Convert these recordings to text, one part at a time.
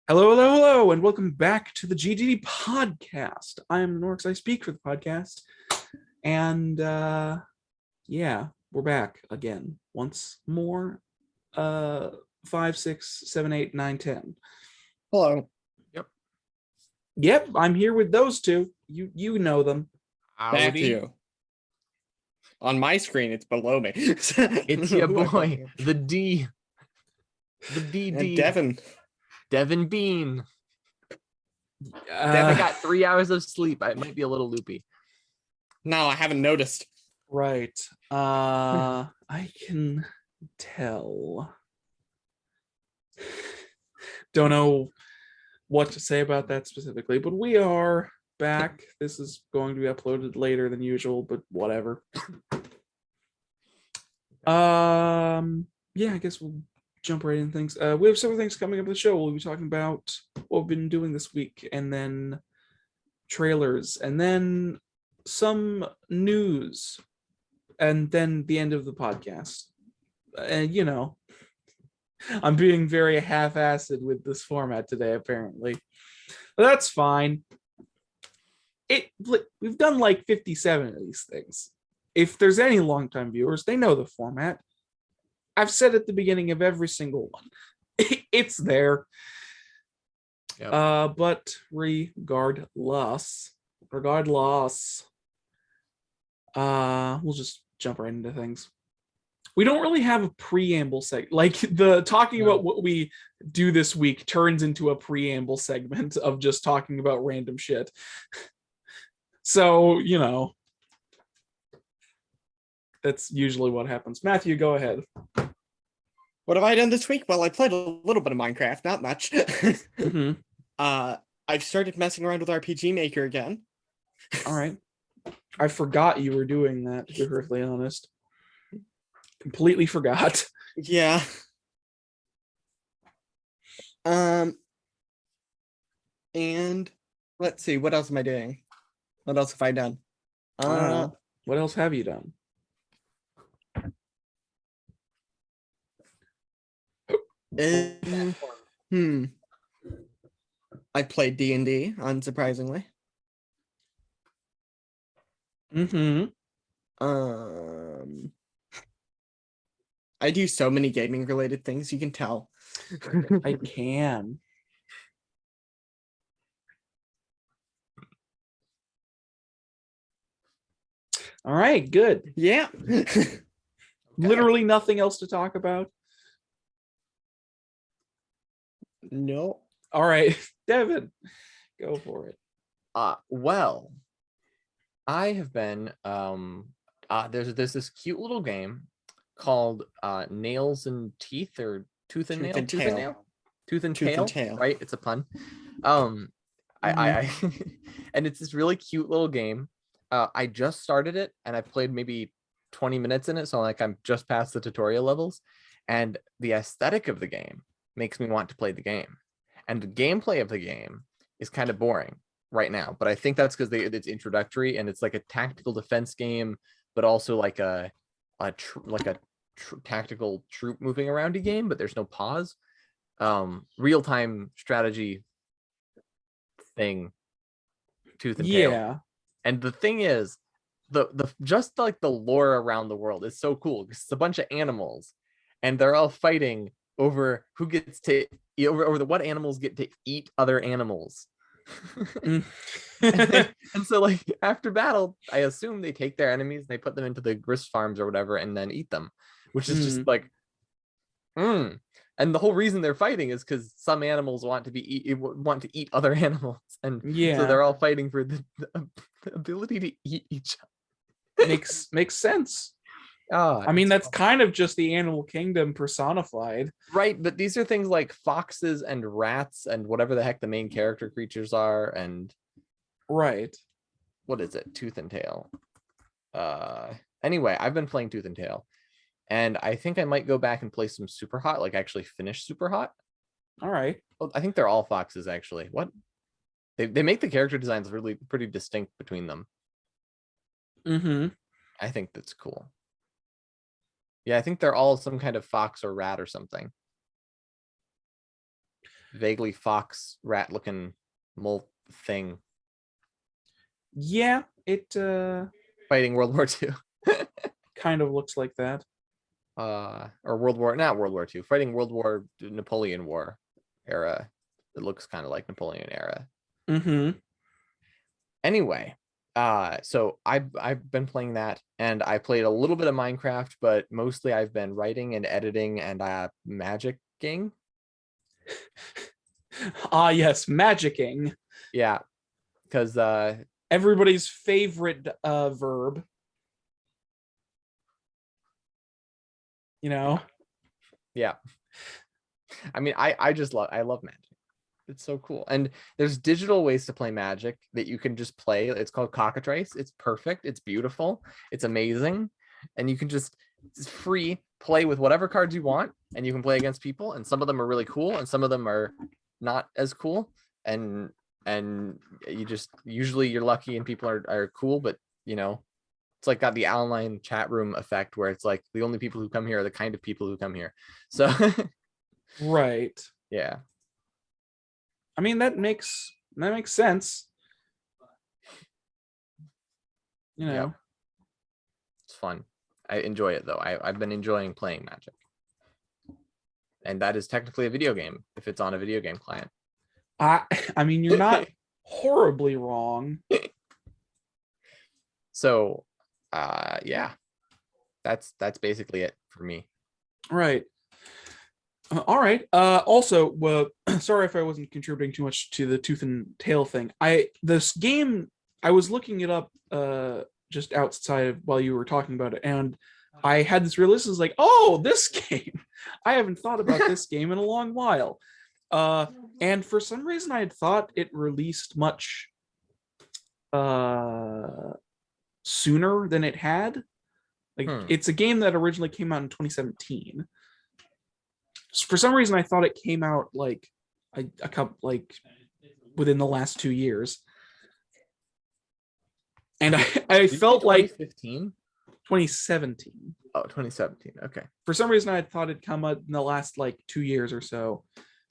Hello, hello, hello, and welcome back to the GTD Podcast. I'm Norx. I speak for the podcast, and yeah, we're back again once more. 5, 6, 7, 8, 9, 10. Hello. Yep, I'm here with those two. You know them. Matthew. On my screen, it's below me. It's your boy, the D. The And DD. Devin Bean. Devin got 3 hours of sleep. I might be a little loopy. No, I haven't noticed. Right. I can tell. Don't know what to say about that specifically, but we are back. This is going to be uploaded later than usual, but whatever. Yeah, I guess we'll jump right in things. We have several things coming up in the show. We'll be talking about what we've been doing this week, and then trailers, and then some news, and then the end of the podcast. And I'm being very half-assed with this format today, apparently. But that's fine. We've done like 57 of these things. If there's any longtime viewers, they know the format. I've said at the beginning of every single one. It's there. Yep. But regardless, we'll just jump right into things. We don't really have a preamble segment. Like the talking about what we do this week turns into a preamble segment of just talking about random shit. So, that's usually what happens. Matthew, go ahead. What have I done this week? Well, I played a little bit of Minecraft, not much. Mm-hmm. I've started messing around with RPG Maker again. All right. I forgot you were doing that, to be perfectly honest. Completely forgot. Yeah. And let's see, what else am I doing? What else have I done? What else have you done? I played D&D, unsurprisingly. Mm-hmm. I do so many gaming related things, you can tell. I can. All right, good. Yeah. Literally nothing else to talk about. No. All right, Devin, go for it. Well, I have been there's this cute little game called Nails and Teeth, or Tooth and Tail, right? It's a pun. I and it's this really cute little game. I just started it and I played maybe 20 minutes in it, so I'm just past the tutorial levels, and the aesthetic of the game makes me want to play the game, and the gameplay of the game is kind of boring right now, but I think that's because it's introductory, and it's like a tactical defense game, but also like a tactical troop moving around game, but there's no pause. Real-time strategy thing, Tooth and Tail. Yeah. And the thing is, the just like the lore around the world is so cool. It's a bunch of animals, and they're all fighting over who gets to over what animals get to eat other animals. and so, like, after battle, I assume they take their enemies and they put them into the grist farms or whatever, and then eat them, which is just like, and the whole reason they're fighting is because some animals want to eat other animals, and so they're all fighting for the ability to eat each other. Makes sense. I mean, that's kind of just the animal kingdom personified, right? But these are things like foxes and rats and whatever the heck the main character creatures are, and right. What is it? Tooth and Tail. Anyway, I've been playing Tooth and Tail, and I think I might go back and play some Super Hot, like actually finish Super Hot. All right. Well, I think they're all foxes, actually. What? They make the character designs really pretty distinct between them. Mm-hmm. I think that's cool. Yeah, I think they're all some kind of fox or rat or something. vaguely fox rat looking mole thing Yeah, it fighting World War II. kind of looks like that. Or not World War II, fighting Napoleon War era. It looks kind of like Napoleon era. Mm-hmm. Anyway, so I've been playing that, and I played a little bit of Minecraft, but mostly I've been writing and editing and magicking. Ah, yes, magicking. Yeah, because Everybody's favorite verb. You know? yeah. I mean, I love magic. It's so cool. And there's digital ways to play magic that you can just play. It's called cockatrice. It's perfect. It's beautiful. It's amazing. And you can it's free, play with whatever cards you want, and you can play against people. And some of them are really cool, and some of them are not as cool. And you just usually you're lucky and people are cool, but you know, it's like got the online chat room effect where it's like the only people who come here are the kind of people who come here. So right. yeah. I mean, that makes sense. You know. Yep. It's fun. I enjoy it though. I've been enjoying playing Magic. And that is technically a video game if it's on a video game client. I mean, you're not horribly wrong. So yeah. That's basically it for me. Right. All right. Also, sorry if I wasn't contributing too much to the tooth and tail thing. This game, I was looking it up just outside while you were talking about it, and I had this realization, like, oh, this game. I haven't thought about this game in a long while. And for some reason, I had thought it released much sooner than it had. Like, it's a game that originally came out in 2017. For some reason, I thought it came out like a couple, like within the last 2 years, and I felt like 2017. Oh, 2017. Okay. For some reason, I had thought it'd come out in the last like 2 years or so,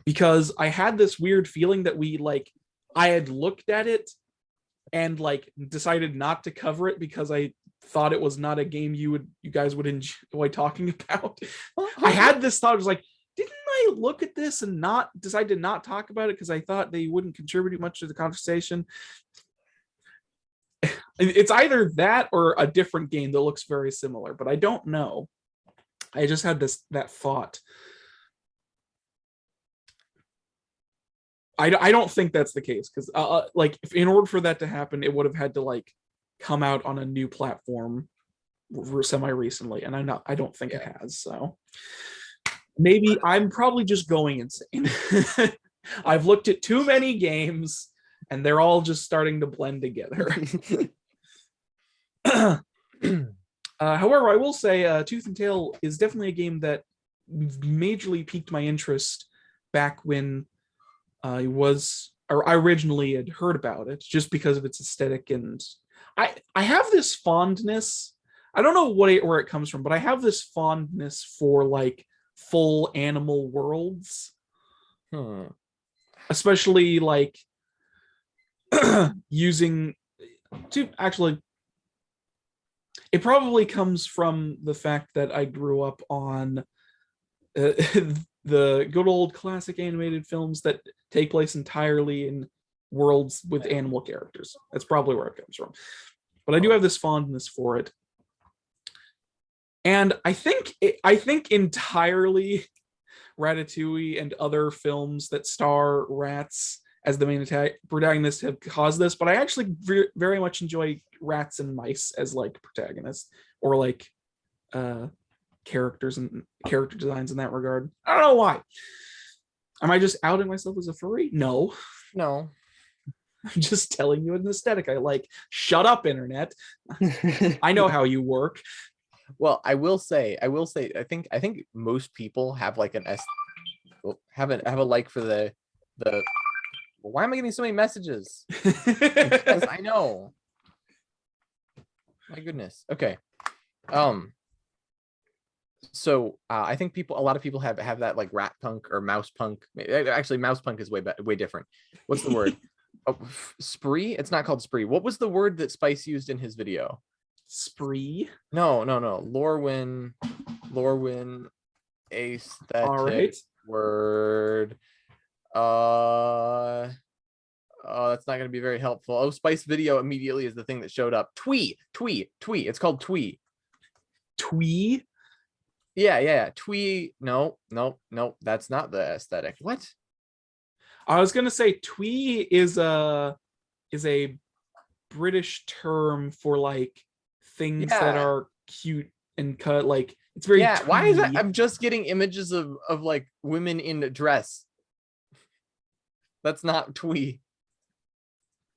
because I had this weird feeling that I had looked at it and like decided not to cover it because I thought it was not a game you guys would enjoy talking about. I had this thought, I was like, didn't I look at this and not decide to not talk about it because I thought they wouldn't contribute much to the conversation? It's either that or a different game that looks very similar, but I don't know. I just had that thought. I don't think that's the case, because like in order for that to happen, it would have had to like come out on a new platform semi recently, and I don't think it has. So maybe I'm probably just going insane. I've looked at too many games and they're all just starting to blend together. However, I will say Tooth and Tail is definitely a game that majorly piqued my interest back when I originally had heard about it, just because of its aesthetic. And I have this fondness. I don't know where it comes from, but I have this fondness for like full animal worlds, especially like using to actually. It probably comes from the fact that I grew up on the good old classic animated films that take place entirely in worlds with animal characters. That's probably where it comes from. But I do have this fondness for it. And I think entirely Ratatouille and other films that star rats as the main protagonist have caused this, but I actually very much enjoy rats and mice as like protagonists, or like characters and character designs in that regard. I don't know why. Am I just outing myself as a furry? No. I'm just telling you an aesthetic I like. Shut up, internet. I know how you work. Well, I will say, I think most people have like have a like for the. Why am I getting so many messages? Because I know. My goodness. Okay. So I think a lot of people have that like rat punk or mouse punk. Actually, mouse punk is way different. What's the word? Oh, spree? It's not called spree. What was the word that Spice used in his video? Spree. No. Lorwyn aesthetic All right. word. That's not going to be very helpful. Oh, Spice video immediately is the thing that showed up. Twee. It's called twee. Twee. Yeah. Twee. No. That's not the aesthetic. What? I was gonna say twee is a British term for like things that Yeah. are cute and cut. Like it's very Yeah. Why is that? twee. I'm just getting images of like women in a dress. That's not twee.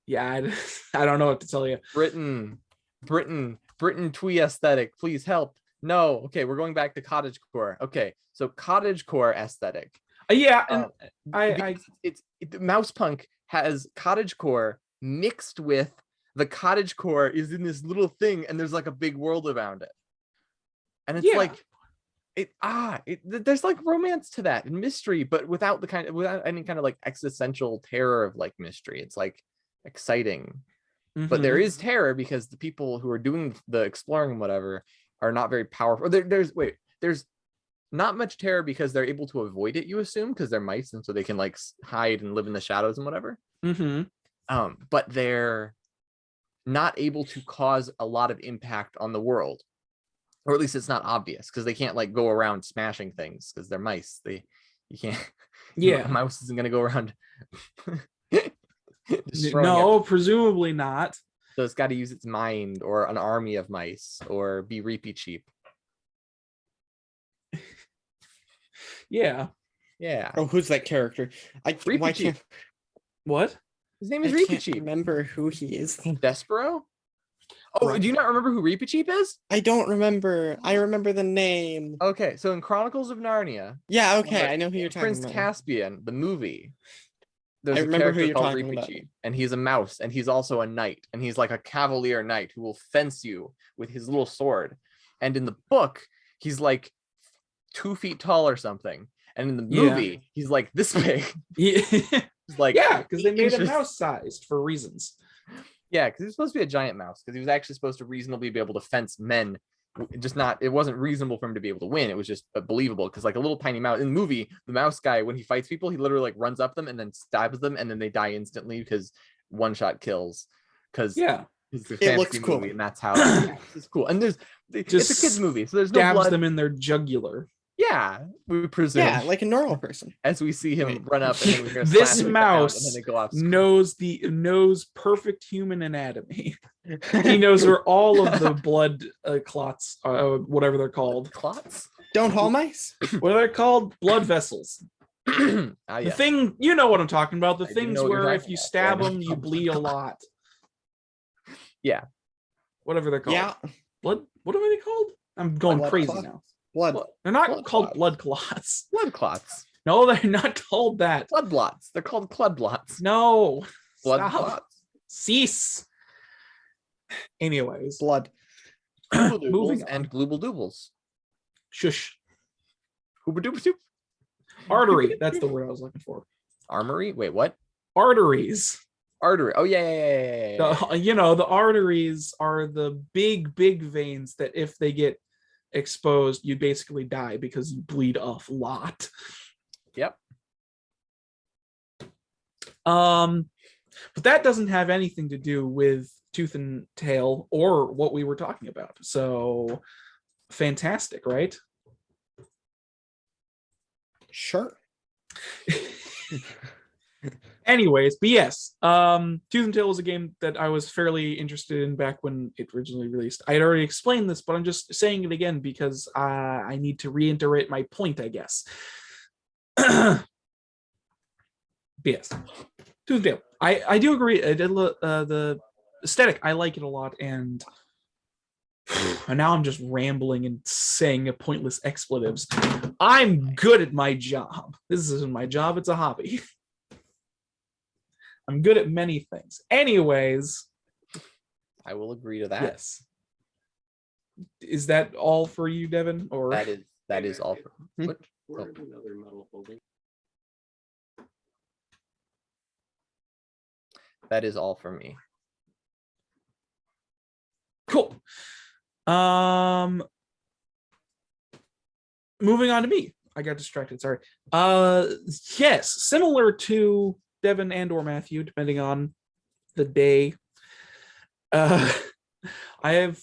Yeah, I don't know what to tell you. Britain twee aesthetic. Please help. No. Okay, we're going back to cottagecore. Okay, so cottagecore aesthetic. Yeah, and I The mouse punk has cottagecore mixed with the cottagecore is in this little thing, and there's like a big world around it, and it's Yeah. like there's like romance to that and mystery, but without any kind of like existential terror of like mystery. It's like exciting. But there is terror because the people who are doing the exploring and whatever are not very powerful. There's not much terror because they're able to avoid it, you assume, because they're mice and so they can like hide and live in the shadows and whatever. But they're not able to cause a lot of impact on the world, or at least it's not obvious because they can't like go around smashing things because they're mice. You can't. Yeah, a mouse isn't going to go around. No, presumably not. So it's got to use its mind or an army of mice or be reapy cheap. Yeah. Oh, who's that character? Reapy cheap. What? His name is I Reapy can't Cheap. remember who he is. Despero? Oh, Right. do you not remember who Reapy Cheap is? I don't remember. I remember the name. Okay, so in Chronicles of Narnia, Yeah, okay, I know who you're talking Prince about. Caspian, the movie. There's I a remember who character you're called talking Reapy about. Cheap, and he's a mouse, and he's also a knight, and he's like a cavalier knight who will fence you with his little sword. And in the book, he's like 2 feet tall or something, and in the movie, he's like this big. Yeah, He's like because they made him inches. mouse-sized for reasons. Yeah, because he was supposed to be a giant mouse, because he was actually supposed to reasonably be able to fence men. It wasn't reasonable for him to be able to win. It was just believable because like a little tiny mouse in the movie, the mouse guy, when he fights people, he literally like runs up them and then stabs them and then they die instantly because one shot kills. Because it's a fantasy looks cool. movie and that's how it's cool. And it's a kid's movie, so there's no Stabs blood. them in their jugular. Yeah, we presume. Yeah, like a normal person. As we see him run up and then we hear a This slash of the sound, mouse and then they go off. knows perfect human anatomy. He knows where all of the blood clots, whatever they're called. Clots? Don't haul mice? What are they called? Blood vessels. The Yes. thing, you know what I'm talking about. The I do things know what you're where if talking you about. stab Yeah, I know them, what you you're bleed a lot. Yeah. Whatever they're called. Yeah. Blood. What are they called? I'm going Blood crazy clots. now. Blood. They're not Blood called clots. blood clots. Blood clots. No, they're not called that. Blood blots. They're called blood blots. No. Blood Stop. clots. Cease. Anyways. Blood. Moving Moving on. and glooble doobles. Shush. Hooba dooba doop. Artery. That's the word I was looking for. Armory? Wait, what? Arteries. Artery. Oh yeah. The arteries are the big veins that if they get exposed, you basically die because you bleed a lot. Yep. But that doesn't have anything to do with Tooth and Tail or what we were talking about. So fantastic, right? Sure. Anyways, but yes, Tooth and Tail was a game that I was fairly interested in back when it originally released. I had already explained this, but I'm just saying it again because I need to reiterate my point, I guess. Yes, Tooth and Tail. I do agree. I did the aesthetic. I like it a lot, and now I'm just rambling and saying pointless expletives. I'm good at my job. This isn't my job; it's a hobby. I'm good at many things. Anyways, I will agree to that. yes. Is that all for you, Devin? Or That is That is all. What? That is all for me. Cool. Moving on to me. I got distracted. Sorry. Yes, similar to Devin and or Matthew, depending on the day. I have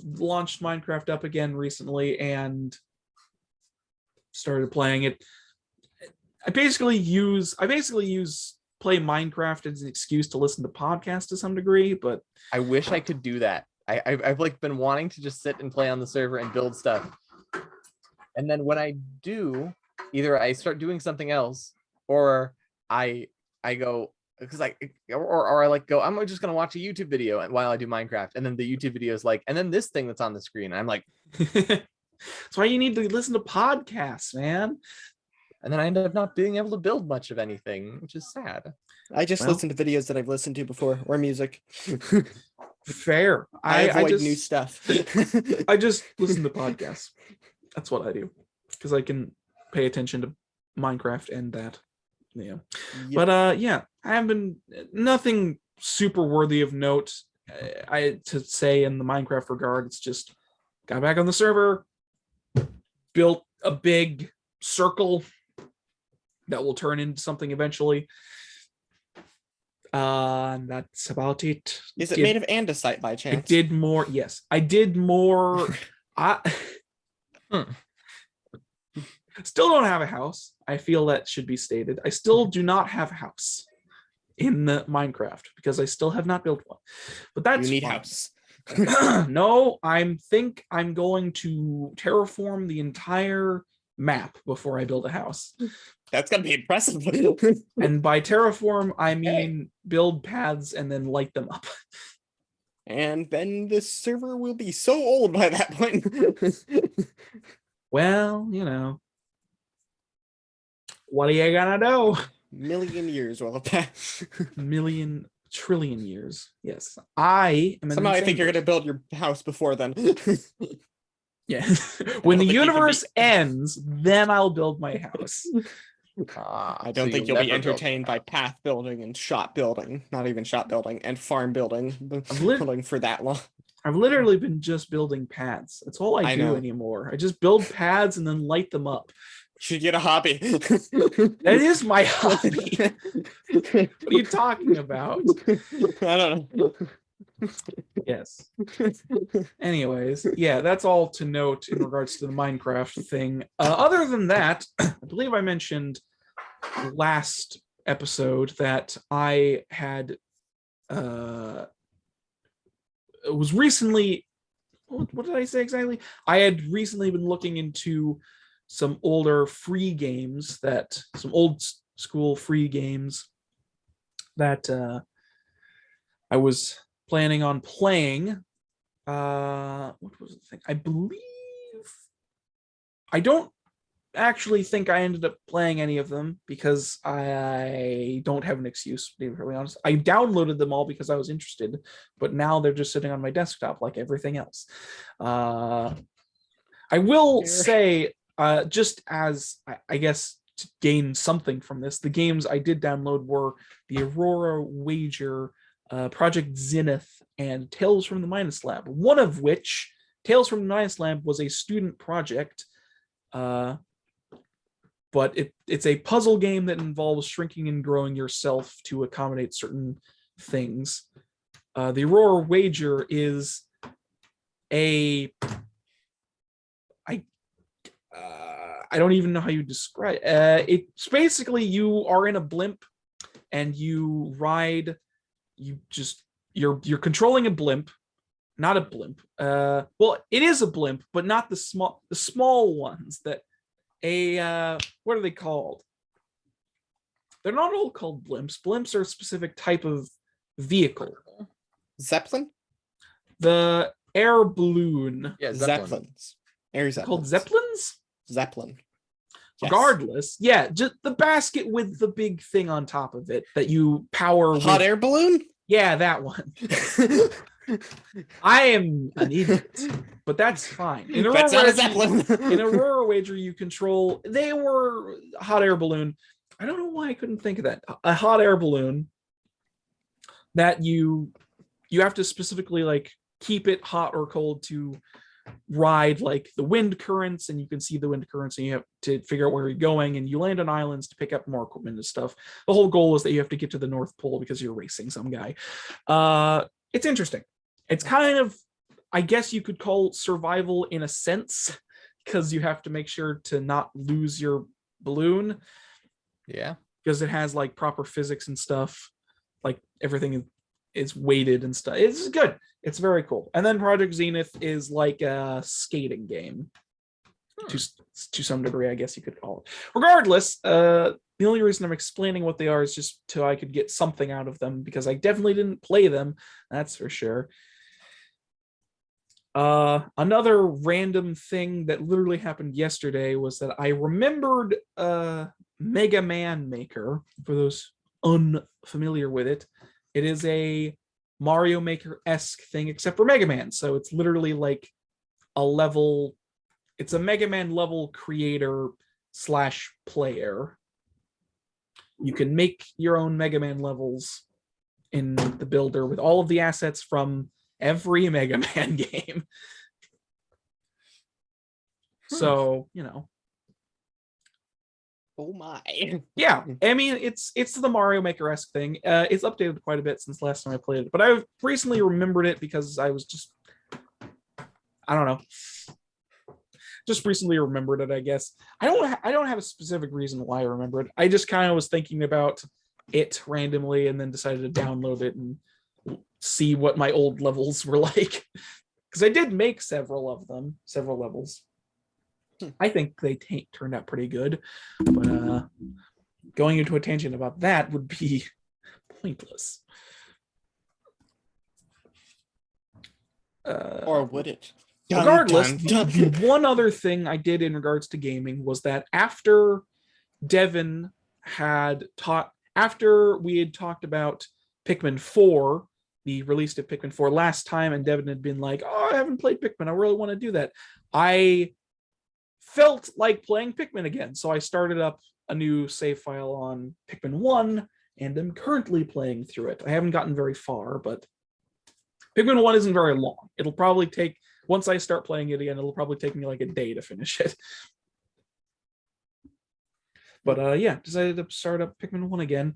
launched Minecraft up again recently and started playing it. I basically use play Minecraft as an excuse to listen to podcasts to some degree, but I wish I could do that. I've like been wanting to just sit and play on the server and build stuff. And then when I do, either I start doing something else or I go because I like go, I'm just gonna watch a YouTube video while I do Minecraft. And then the YouTube video is like, and then this thing that's on the screen. I'm like, that's why you need to listen to podcasts, man. And then I end up not being able to build much of anything, which is sad. I just listen to videos that I've listened to before or music. Fair. I avoid just, new stuff. I just listen to podcasts. That's what I do because I can pay attention to Minecraft and that. Yeah. Yep. But yeah, I have been nothing super worthy of note. To say in the Minecraft regard, it's just got back on the server, built a big circle that will turn into something eventually. And that's about it. Is it made of andesite by chance? I did more. Yes, I did more. Still don't have a house. I feel that should be stated. I still do not have a house in the Minecraft because I still have not built one. But that's you need fine. house. No, I'm going to terraform the entire map before I build a house. That's gonna be impressive. And by terraform, I mean build paths and then light them up. And then the server will be so old by that point. Well, you know, what are you gonna do? Million years will have passed. Trillion years. Yes, I am. Somehow I think you're gonna build your house before then. Yeah. When the universe ends, then I'll build my house. I don't think you'll be entertained by path building and shop building, not even shop building, and farm building, building for that long. I've literally been just building paths. That's all I do anymore. I just build paths and then light them up. Should get a hobby. That is my hobby. What are you talking about? I don't know. Yes. Anyways, yeah, that's all to note in regards to the Minecraft thing. Other than that, I believe I mentioned last episode that I had was recently, what did I say exactly? I had recently been looking into some older free games some old school free games that I was planning on playing. What was the thing? I believe I don't actually think I ended up playing any of them because I don't have an excuse, to be really honest. I downloaded them all because I was interested, but now they're just sitting on my desktop like everything else. I will say, just as I guess to gain something from this, the games I did download were the Aurora Wager, Project Zenith, and Tales from the Minus Lab. One of which, Tales from the Minus Lab, was a student project, but it's a puzzle game that involves shrinking and growing yourself to accommodate certain things. The Aurora Wager is I don't even know how you describe it's basically you are in a blimp and you ride. You're controlling a blimp, not a blimp. Well, it is a blimp, but not the small ones that what are they called? They're not all called blimps. Blimps are a specific type of vehicle. Zeppelin? The air balloon. Yeah, Zeppelins. Air Zeppelins. Called Zeppelins? Zeppelin. Yes. Regardless, yeah, just the basket with the big thing on top of it that you power. Hot air balloon? Yeah, that one. I am an idiot, but that's fine. In That's not a Zeppelin. In Aurora Wager, you control. They were a hot air balloon. I don't know why I couldn't think of that. A hot air balloon that you have to specifically like keep it hot or cold to ride like the wind currents, and you can see the wind currents, and you have to figure out where you're going, and you land on islands to pick up more equipment and stuff. The whole goal is that you have to get to the North Pole because you're racing some guy. It's interesting. It's kind of, I guess you could call survival in a sense, because you have to make sure to not lose your balloon. Yeah, because it has like proper physics and stuff, like everything is weighted and stuff. It's good. It's very cool. And then Project Zenith is like a skating game to some degree, I guess you could call it. Regardless, the only reason I'm explaining what they are is just so I could get something out of them, because I definitely didn't play them, that's for sure. Another random thing that literally happened yesterday was that I remembered Mega Man Maker. For those unfamiliar with it, it is a Mario Maker-esque thing except for Mega Man. So it's literally like a level, it's a Mega Man level creator / player. You can make your own Mega Man levels in the builder with all of the assets from every Mega Man game. So, you know. Oh my. Yeah, I mean, it's the Mario Maker-esque thing. It's updated quite a bit since last time I played it, but I've recently remembered it because I was just, I don't know, just recently remembered it, I guess. I don't have a specific reason why I remember it. I just kind of was thinking about it randomly and then decided to download it and see what my old levels were like. Because I did make several levels. I think they turned out pretty good, but going into a tangent about that would be pointless. Or would it? Regardless, the one other thing I did in regards to gaming was that after Devin had after we had talked about Pikmin 4, the release of Pikmin 4 last time, and Devin had been like, "Oh, I haven't played Pikmin. I really want to do that." I felt like playing Pikmin again, so I started up a new save file on Pikmin 1, and I'm currently playing through it. I haven't gotten very far, but Pikmin 1 isn't very long. It'll probably take, once I start playing it again, it'll probably take me like a day to finish it. But yeah, decided to start up Pikmin 1 again.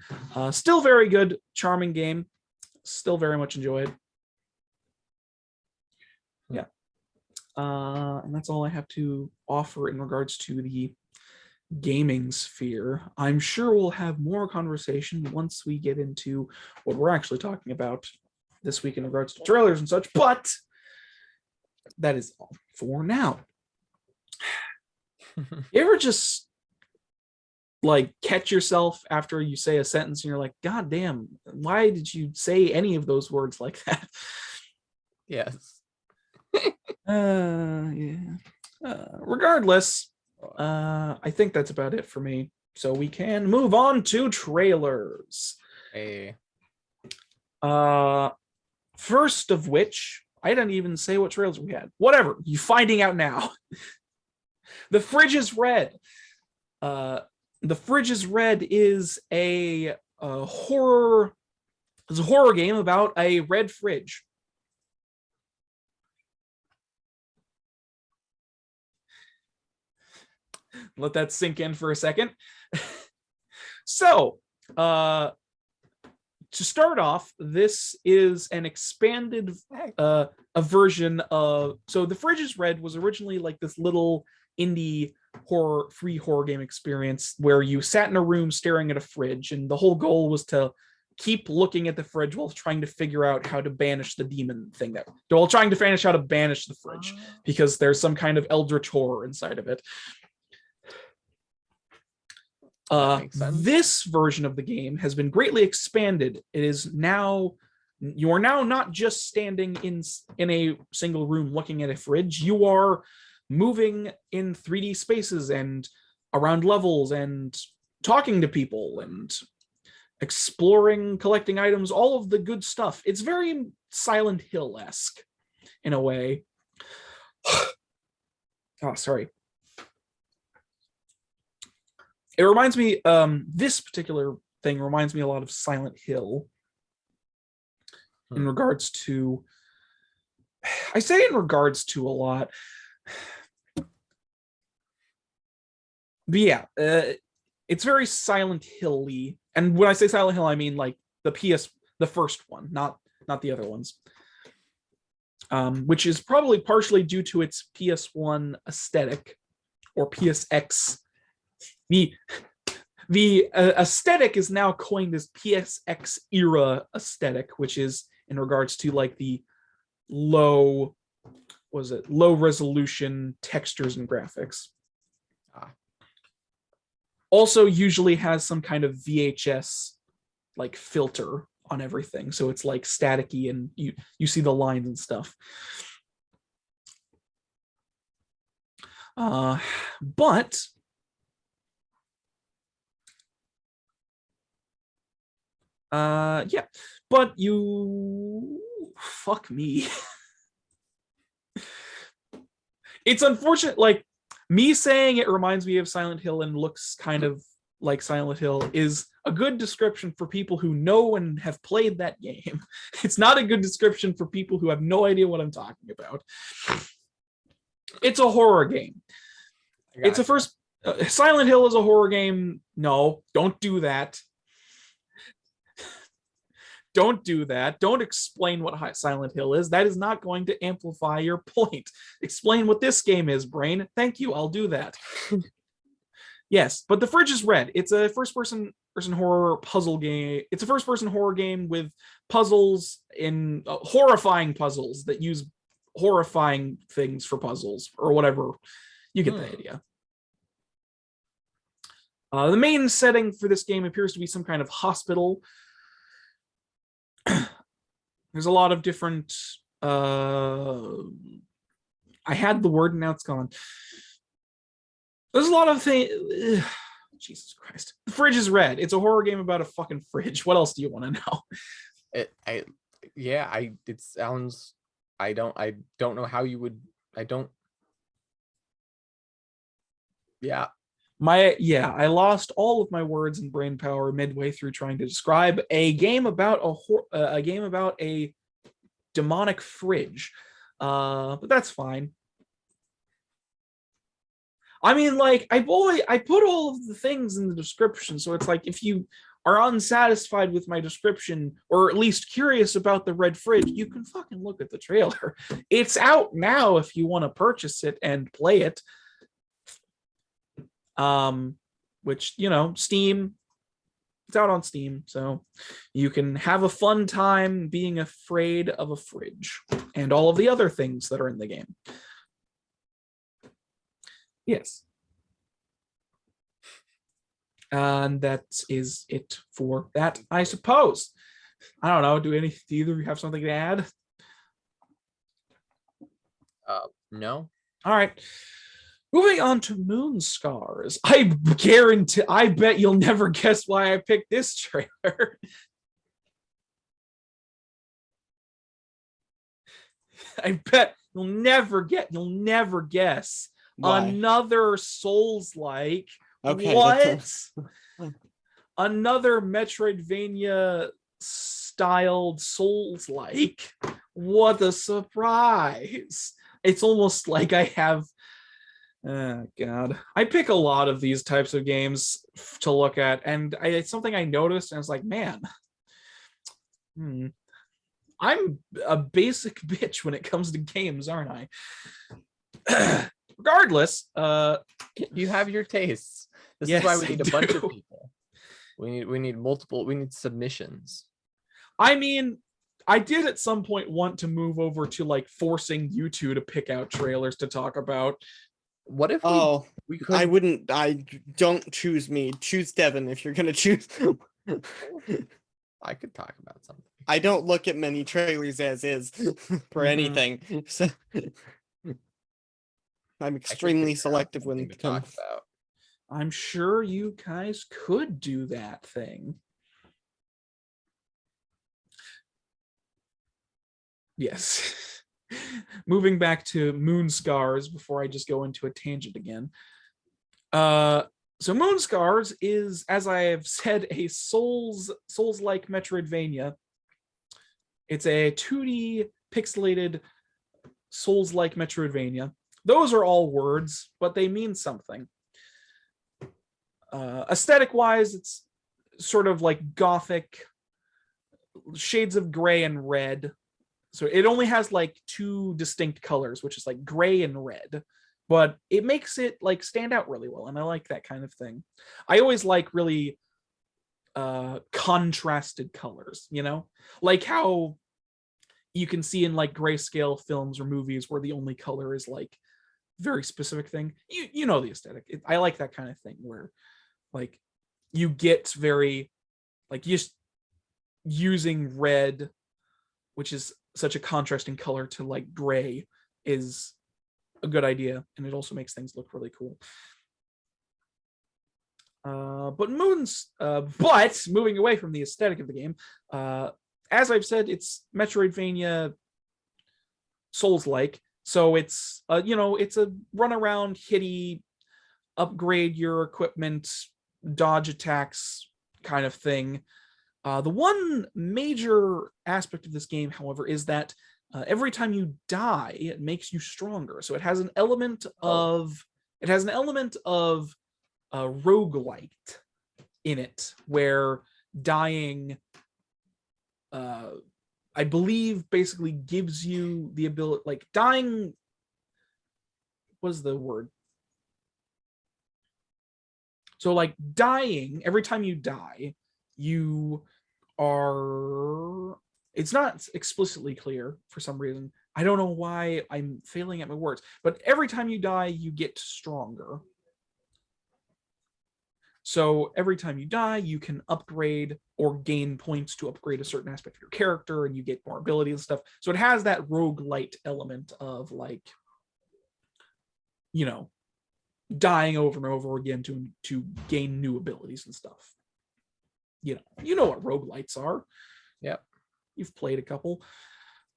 Still very good, charming game. Still very much enjoy it. Yeah. And that's all I have to offer in regards to the gaming sphere. I'm sure we'll have more conversation once we get into what we're actually talking about this week in regards to trailers and such, but that is all for now. You ever just like catch yourself after you say a sentence and you're like, God damn, why did you say any of those words like that? Yes. Yeah. Regardless, I think that's about it for me. So we can move on to trailers. Hey. First of which, I didn't even say what trailers we had. Whatever, you finding out now. The Fridge is Red. The Fridge is Red is a horror. It's a horror game about a red fridge. Let that sink in for a second. So, to start off, this is an expanded a version of. So, The Fridge is Red was originally like this little indie free horror game experience where you sat in a room staring at a fridge, and the whole goal was to keep looking at the fridge while trying to figure out how to banish the demon thing trying to banish how to banish the fridge, because there's some kind of eldritch horror inside of it. This version of the game has been greatly expanded. It is now, you are now not just standing in a single room looking at a fridge. You are moving in 3D spaces and around levels and talking to people, and exploring, collecting items, all of the good stuff. It's very Silent Hill-esque in a way. Oh, sorry. It reminds me, this particular thing reminds me a lot of Silent Hill in regards to, I say in regards to a lot, but yeah, it's very Silent Hill-y. And when I say Silent Hill, I mean like the first one, not the other ones. Which is probably partially due to its PS1 aesthetic or PSX. The aesthetic is now coined as PSX era aesthetic, which is in regards to like the low resolution textures and graphics. Also usually has some kind of VHS like filter on everything, so it's like staticky and you see the lines and stuff. But yeah, but fuck me. It's unfortunate, like me saying it reminds me of Silent Hill and looks kind of like Silent Hill is a good description for people who know and have played that game. It's not a good description for people who have no idea what I'm talking about. It's a horror game. It's a first... Silent Hill is a horror game. No, don't do that. Don't do that. Don't explain what Silent Hill is. That is not going to amplify your point. Explain what this game is, brain. Thank you. I'll do that. Yes, but The Fridge is Red. It's a first-person horror puzzle game. It's a first-person horror game with puzzles in horrifying puzzles that use horrifying things for puzzles or whatever. You get the idea. The main setting for this game appears to be some kind of hospital. There's a lot of different... I had the word and now it's gone. There's a lot of things. Jesus Christ. The Fridge is Red. It's a horror game about a fucking fridge. What else do you want to know? It sounds... I don't know how you would... I lost all of my words and brain power midway through trying to describe a game about a demonic fridge. But that's fine. I mean, like, I put all of the things in the description, so it's like if you are unsatisfied with my description, or at least curious about the red fridge, you can fucking look at the trailer. It's out now if you want to purchase it and play it. Which, Steam, it's out on Steam, so you can have a fun time being afraid of a fridge and all of the other things that are in the game. Yes. And that is it for that, I suppose. I don't know. Do either of you have something to add? No. All right. Moving on to Moonscars. I bet you'll never guess why I picked this trailer. I bet you'll never guess. Why? Another Souls-like. Okay. What? Another Metroidvania styled Souls-like. What a surprise. It's almost like I have... Oh, God. I pick a lot of these types of games to look at, and it's something I noticed, and I was like, man, I'm a basic bitch when it comes to games, aren't I? Regardless, you have your tastes. This is why we need a bunch of people. We need multiple. We need submissions. I mean, I did at some point want to move over to like forcing you two to pick out trailers to talk about. What if we could? I wouldn't. Don't choose me. Choose Devin if you're gonna choose. I could talk about something. I don't look at many trailers as is for anything. So I'm extremely selective when it comes. I'm sure you guys could do that thing. Yes. Moving back to Moonscars before I just go into a tangent again. So Moonscars is, as I have said, a Souls-like Metroidvania. It's a 2D pixelated Souls-like Metroidvania. Those are all words, but they mean something. Aesthetic-wise, it's sort of like gothic, shades of gray and red. So it only has like two distinct colors, which is like gray and red, but it makes it like stand out really well. And I like that kind of thing. I always like really contrasted colors, like how you can see in like grayscale films or movies where the only color is like very specific thing. You know the aesthetic. I like that kind of thing where like you get very like just using red, which is such a contrasting color, to like gray is a good idea, and it also makes things look really cool. But moving away from the aesthetic of the game, as I've said, it's Metroidvania Souls-like, so it's it's a run around, hitty, upgrade your equipment, dodge attacks kind of thing. The one major aspect of this game, however, is that every time you die, it makes you stronger. So it has an element of roguelite in it, where dying, I believe, basically gives you the ability. Like dying, was the word? So like dying, every time you die, you are, it's not explicitly clear for some reason. I don't know why I'm failing at my words, but every time you die, you get stronger. So every time you die, you can upgrade or gain points to upgrade a certain aspect of your character, and you get more ability and stuff. So it has that roguelite element of like, dying over and over again to gain new abilities and stuff. You know what roguelites are. Yep. You've played a couple.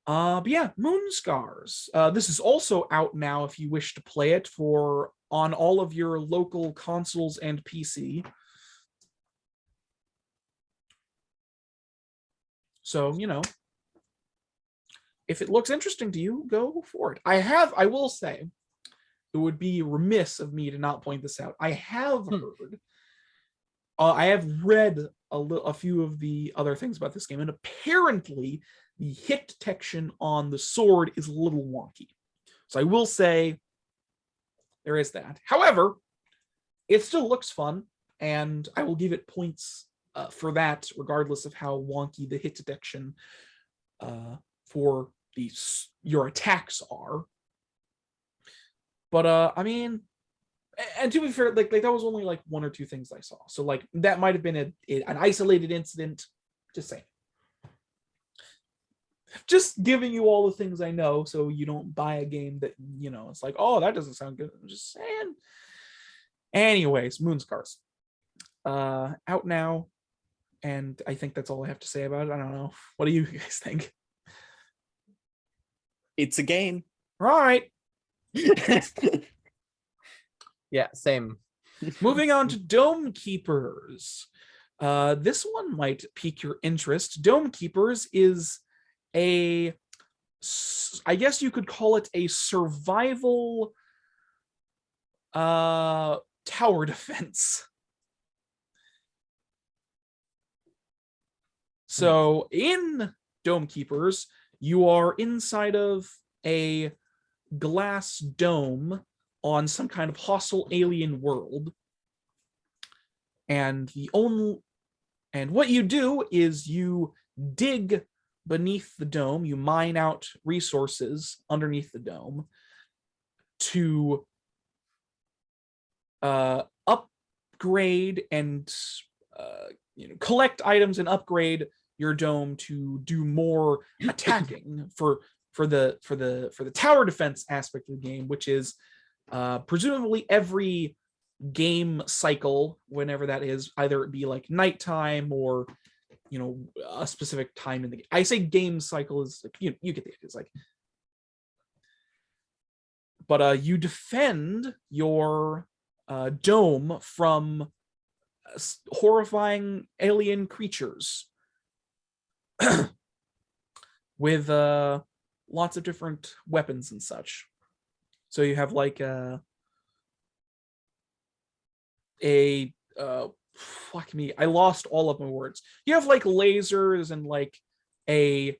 But yeah, Moonscars. This is also out now if you wish to play it on all of your local consoles and PC. So, if it looks interesting to you, go for it. I will say, it would be remiss of me to not point this out. I have heard, I have read a few of the other things about this game, and apparently the hit detection on the sword is a little wonky. So I will say there is that. However, it still looks fun, and I will give it points for that, regardless of how wonky the hit detection for your attacks are. But I mean, and to be fair, like that was only like one or two things I saw. So like that might have been an isolated incident. Just saying. Just giving you all the things I know, so you don't buy a game that it's like, oh, that doesn't sound good. I'm just saying. Anyways, Moonscars, out now, and I think that's all I have to say about it. I don't know. What do you guys think? It's a game. Right. Yeah, same. Moving on to Dome Keepers. This one might pique your interest. Dome Keepers is I guess you could call it a survival tower defense. So in Dome Keepers, you are inside of a glass dome on some kind of hostile alien world, and what you do is you dig beneath the dome, you mine out resources underneath the dome to upgrade and collect items and upgrade your dome to do more attacking for the tower defense aspect of the game, which is presumably every game cycle, whenever that is, either it be like nighttime or a specific time in the game. I say game cycle is like, you get the idea. It's like, but you defend your dome from horrifying alien creatures with lots of different weapons and such. So you have like fuck me, I lost all of my words. You have like lasers and like a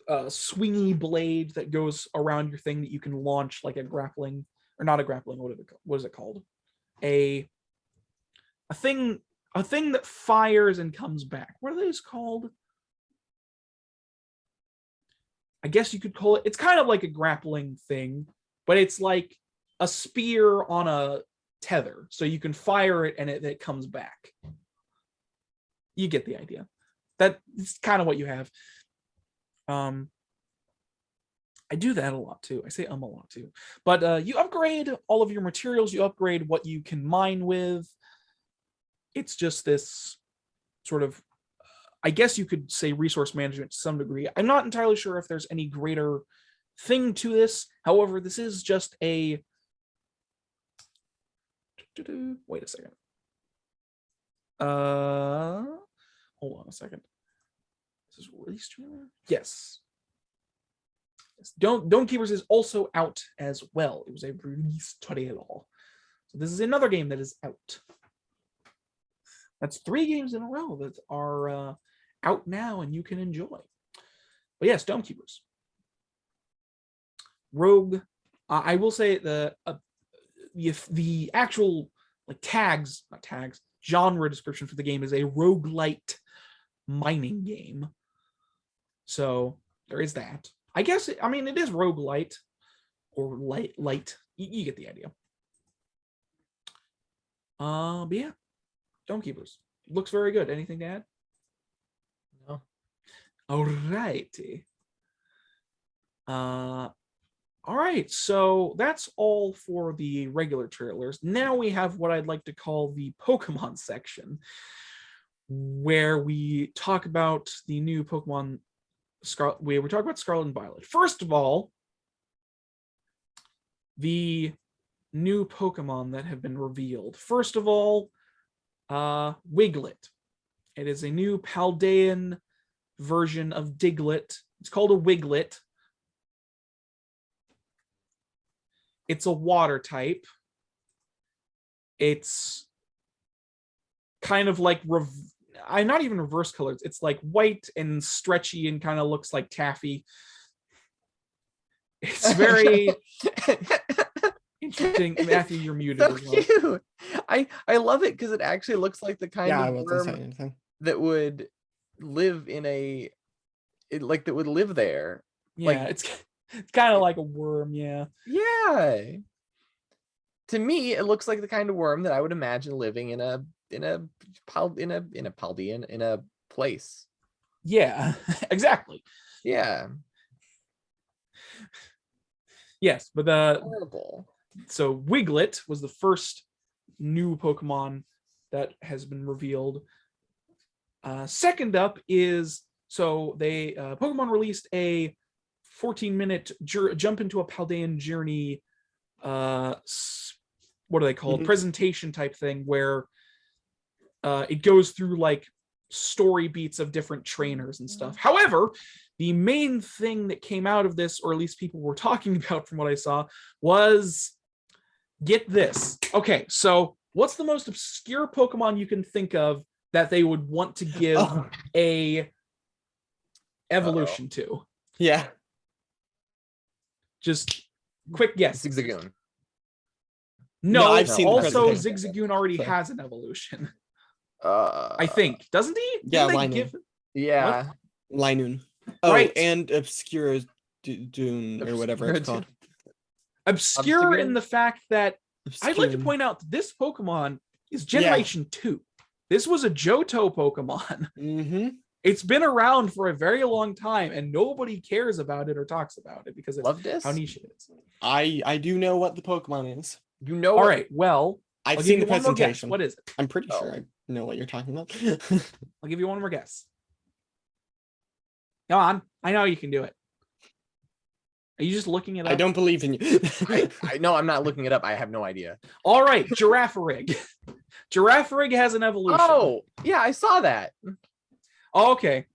swingy blade that goes around your thing that you can launch like a grappling, or not a grappling, what is it called? A thing that fires and comes back. What are those called? I guess you could call it, it's kind of like a grappling thing, but it's like a spear on a tether. So you can fire it and it comes back. You get the idea. That's kind of what you have. I do that a lot too. I say a lot too. But you upgrade all of your materials. You upgrade what you can mine with. It's just this sort of, I guess you could say, resource management to some degree. I'm not entirely sure if there's any greater thing to this. However, this is just a... Wait a second. Hold on a second. This is release trailer? Yes. Dome Keepers is also out as well. It was a release trailer. So this is another game that is out. That's 3 games in a row that are out now and you can enjoy. But yes, Dome Keepers. Rogue. I will say the actual genre description for the game is a roguelite mining game. So there is that. I guess it is roguelite or light. You get the idea. But yeah, Dome Keepers looks very good. Anything to add? No. Alrighty. All right, so that's all for the regular trailers. Now we have what I'd like to call the Pokemon section, where we talk about the new Pokemon Scarlet. We talk about Scarlet and Violet. First of all, the new Pokemon that have been revealed. First of all, Wiglett. It is a new Paldean version of Diglett. It's called a Wiglett. It's a water type. It's kind of like I'm not even reverse colors. It's like white and stretchy and kind of looks like taffy. It's very interesting. Matthew, you're muted. So as well. cute. I love it because it actually looks like the kind of worm that would live in that would live there. Yeah, it's kind of like a worm. Yeah. Yeah. To me, it looks like the kind of worm that I would imagine living in a Paldean, in a place. Yeah, exactly. Yeah. Yes, but horrible. So Wiglett was the first new Pokemon that has been revealed. Second up is, so they Pokemon released a 14-minute jump into a Paldean journey. What are they called? Mm-hmm. Presentation type thing where it goes through like story beats of different trainers and stuff. However, the main thing that came out of this, or at least people were talking about from what I saw, was, get this. Okay, so what's the most obscure Pokemon you can think of that they would want to give a evolution to? Yeah. Just quick guess. Zigzagoon. No, I've seen also Zigzagoon already has an evolution. I think. Doesn't he? Yeah, Linoon. Yeah. Linoon. Oh, right. And Obscure Dune or whatever it's called. Obscure in the fact that I'd like to point out that this Pokemon is Generation 2. This was a Johto Pokemon. Mm-hmm. It's been around for a very long time, and nobody cares about it or talks about it because it's how niche it is. I do know what the Pokemon is. You know. All right. Well, I've seen the one more guess. presentation. What is it? I'm pretty sure I know what you're talking about. I'll give you one more guess. Come on. I know you can do it. Are you just looking it up? I don't believe in you. I know I'm not looking it up. I have no idea. All right, Giraffe Rig. Giraffe Rig has an evolution. Oh, yeah, I saw that. Oh, okay.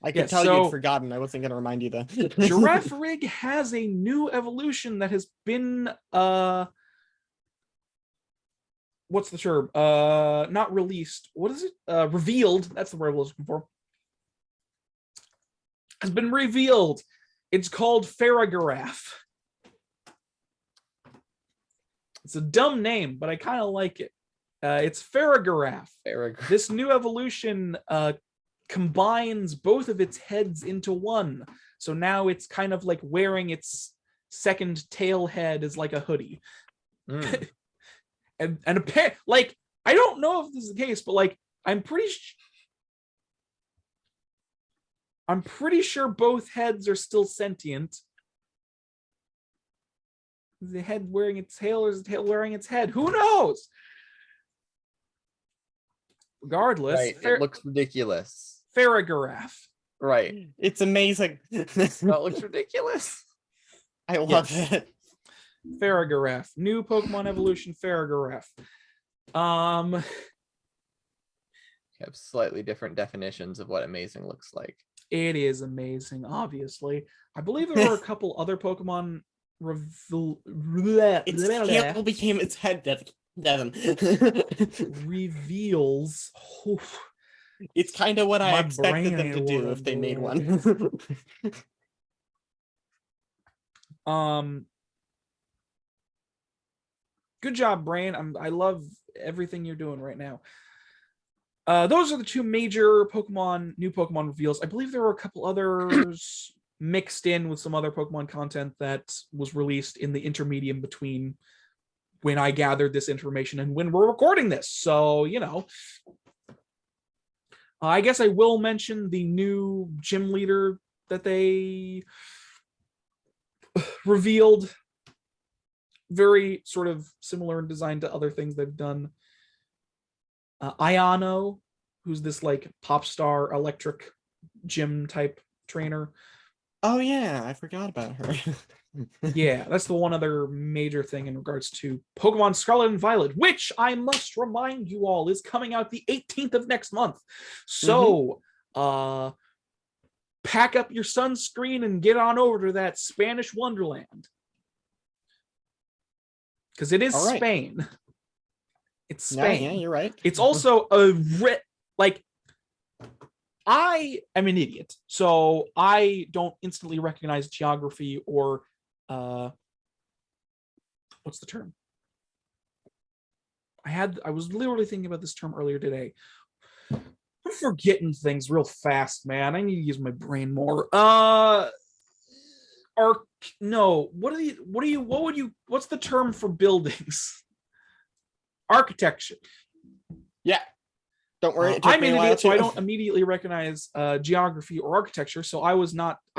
I can tell you'd forgotten. I wasn't going to remind you though. Giraffe Rig has a new evolution that has been what's the term? Not released. What is it? Revealed. That's the word I was looking for. Has been revealed. It's called Farigiraffe. It's a dumb name, but I kind of like it. It's Farigiraffe. This new evolution combines both of its heads into one. So now it's kind of like wearing its second tail head as like a hoodie. Mm. and a pair, like, I don't know if this is the case, but like, I'm pretty sure both heads are still sentient. Is the head wearing its tail, or is the tail wearing its head? Who knows? Regardless, right. It looks ridiculous. Farigiraffe. Right. It's amazing. That looks ridiculous. I love it. Farigiraffe. New Pokemon evolution Farigiraffe. Have slightly different definitions of what amazing looks like. It is amazing, obviously. I believe there were a couple other Pokemon Its tail became its head, Devin. reveals. It's kind of what I My expected brain them to ain't do what if I they made do. one. Good job, Brain. I love everything you're doing right now. Those are the two major new Pokemon reveals. I believe there were a couple others mixed in with some other Pokemon content that was released in the intermediate between when I gathered this information and when we're recording this. So, you know, I guess I will mention the new gym leader that they revealed. Very sort of similar in design to other things they've done. Ayano, who's this like pop star electric gym type trainer. Oh yeah, I forgot about her. Yeah, that's the one other major thing in regards to Pokemon Scarlet and Violet, which I must remind you all is coming out the 18th of next month. So, pack up your sunscreen and get on over to that Spanish Wonderland. Because it is Spain. It's Spain. Yeah, you're right. It's also I am an idiot, so I don't instantly recognize geography or what's the term? I was literally thinking about this term earlier today. I'm forgetting things real fast, man. I need to use my brain more. What's the term for buildings? Architecture. Yeah. Don't worry. I'm an idiot, so I don't immediately recognize geography or architecture. So I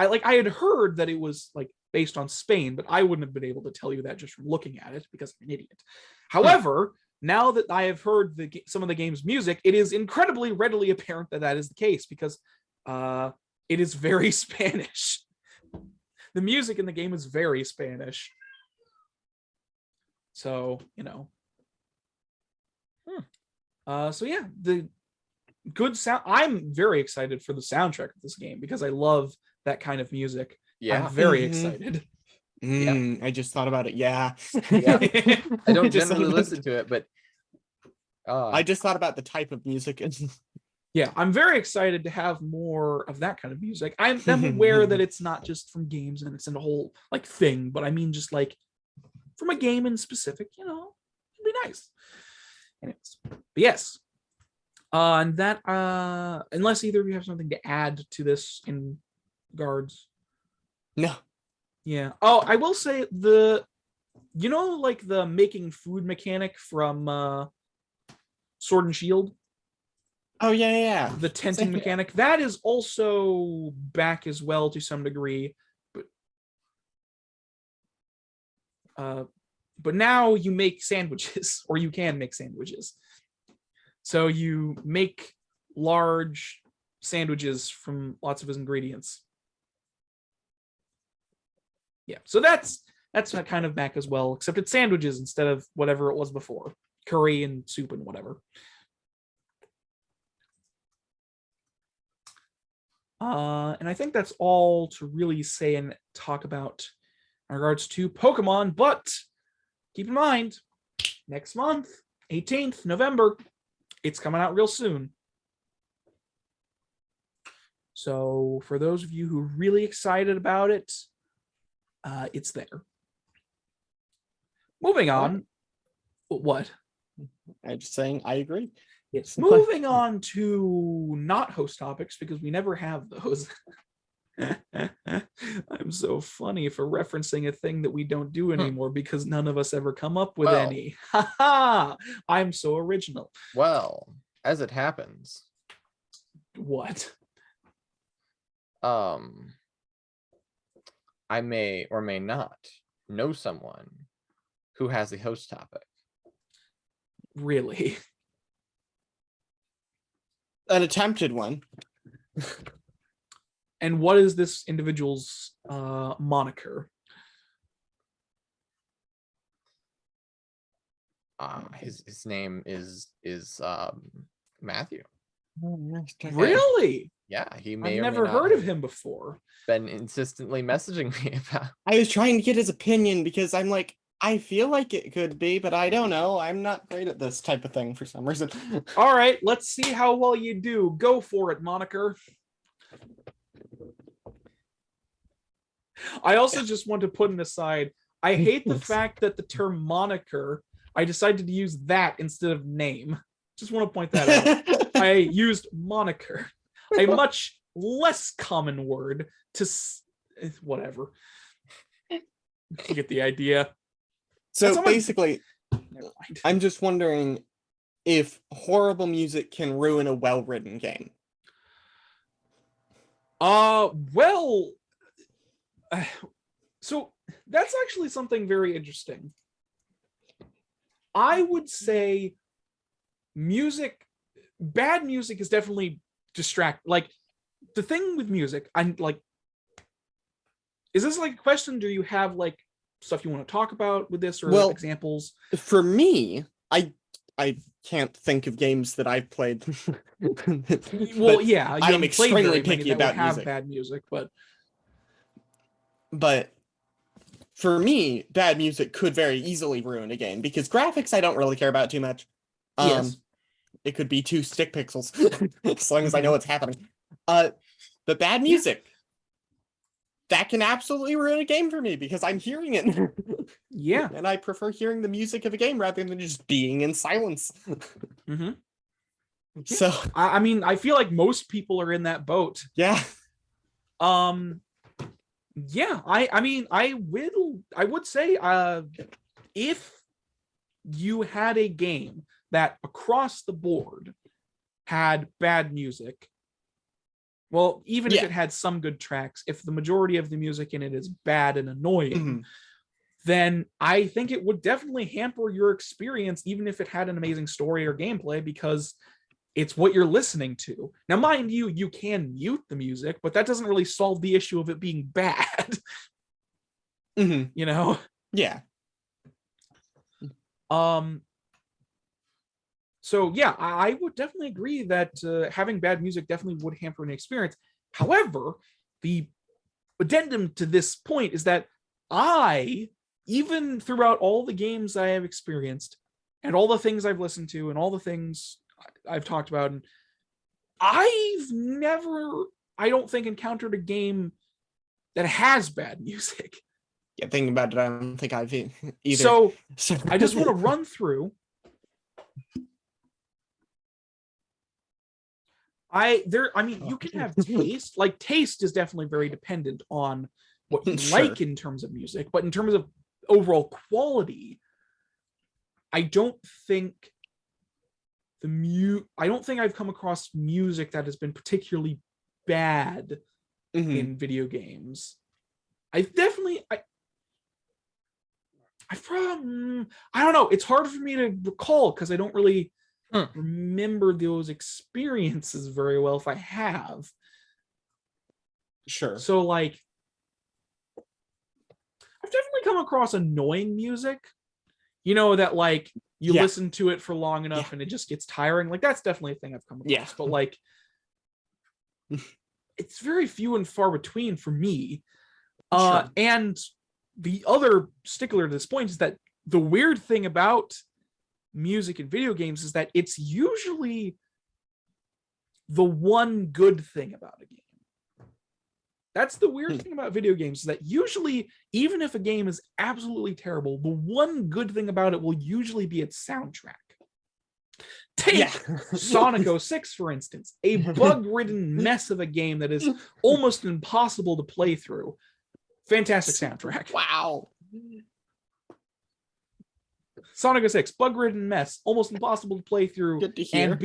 had heard that it was like based on Spain, but I wouldn't have been able to tell you that just from looking at it because I'm an idiot. However, now that I have heard some of the game's music, it is incredibly readily apparent that is the case because it is very Spanish. The music in the game is very Spanish. So, you know. So yeah, the good sound. I'm very excited for the soundtrack of this game because I love that kind of music. Yeah, I'm very excited. I just thought about it. Yeah. I don't generally listen to it, but I just thought about the type of music. Yeah, I'm very excited to have more of that kind of music. I'm aware that it's not just from games and it's in a whole like thing, but I mean just like from a game in specific, you know, it'd be nice. Anyways, but yes. And that unless either of you have something to add to this in regards. No. Yeah. Oh, I will say like the making food mechanic from Sword and Shield. Oh yeah. The tenting mechanic that is also back as well to some degree, but But now you make sandwiches, or you can make sandwiches. So you make large sandwiches from lots of his ingredients. Yeah, so that's kind of back as well, except it's sandwiches instead of whatever it was before. Curry and soup and whatever. And I think that's all to really say and talk about in regards to Pokemon, but keep in mind, next month, 18th November, it's coming out real soon. So for those of you who are really excited about it, it's there. Moving on. What? I'm just saying, I agree. Yes. Moving on to not host topics, because we never have those. I'm so funny for referencing a thing that we don't do anymore because none of us ever come up with any. Ha! I'm so original. Well, as it happens. What? I may or may not know someone who has a host topic. Really? An attempted one. And what is this individual's moniker? His name is Matthew. Really? Yeah, he may. I've or never may not heard of him before. Been insistently messaging me about. I was trying to get his opinion because I'm like, I feel like it could be, but I don't know. I'm not great at this type of thing for some reason. All right, let's see how well you do. Go for it, moniker. I also just want to put an aside. I hate the fact that the term moniker, I decided to use that instead of name. Just want to point that out. I used moniker, a much less common word to whatever. You get the idea. So basically, I'm just wondering if horrible music can ruin a well-written game. Well, so that's actually something very interesting. I would say bad music is definitely like the thing with music. I'm like, is this like a question? Do you have like stuff you want to talk about with this, or examples? For me, I can't think of games that I've played. Well, yeah, I am extremely picky about have bad music, but for me, bad music could very easily ruin a game because graphics I don't really care about too much. Yes. It could be 2 stick pixels as long as I know what's happening. But bad music, that can absolutely ruin a game for me because I'm hearing it. Yeah. And I prefer hearing the music of a game rather than just being in silence. Mm-hmm. So I mean, I feel like most people are in that boat. Yeah. Yeah, I mean, I would say if you had a game that across the board had bad music, well, even if it had some good tracks, if the majority of the music in it is bad and annoying, then I think it would definitely hamper your experience, even if it had an amazing story or gameplay, because it's what you're listening to. Now, mind you, you can mute the music, but that doesn't really solve the issue of it being bad. You know? Yeah. So yeah, I would definitely agree that having bad music definitely would hamper an experience. However, the addendum to this point is that even throughout all the games I have experienced and all the things I've listened to and all the things I've talked about, and I've never, I don't think, encountered a game that has bad music. Yeah, thinking about it, I don't think I've either. So I just want to run through. I mean, you can have taste. Like, taste is definitely very dependent on what you like in terms of music, but in terms of overall quality, I don't think I've come across music that has been particularly bad in video games. I don't know. It's hard for me to recall because I don't really Hmm. remember those experiences very well if I have. Sure. So like, I've definitely come across annoying music. You know, that like you Yeah. listen to it for long enough Yeah. and it just gets tiring. Like that's definitely a thing I've come across. Yeah. But like, it's very few and far between for me. Sure. And the other stickler to this point is that the weird thing about music in video games is that it's usually the one good thing about a game. That's the weird thing about video games, is that usually, even if a game is absolutely terrible, the one good thing about it will usually be its soundtrack. Take Sonic 06, for instance, a bug-ridden mess of a game that is almost impossible to play through. Fantastic soundtrack. Wow. Sonic 06, bug-ridden mess, almost impossible to play through Good to hear.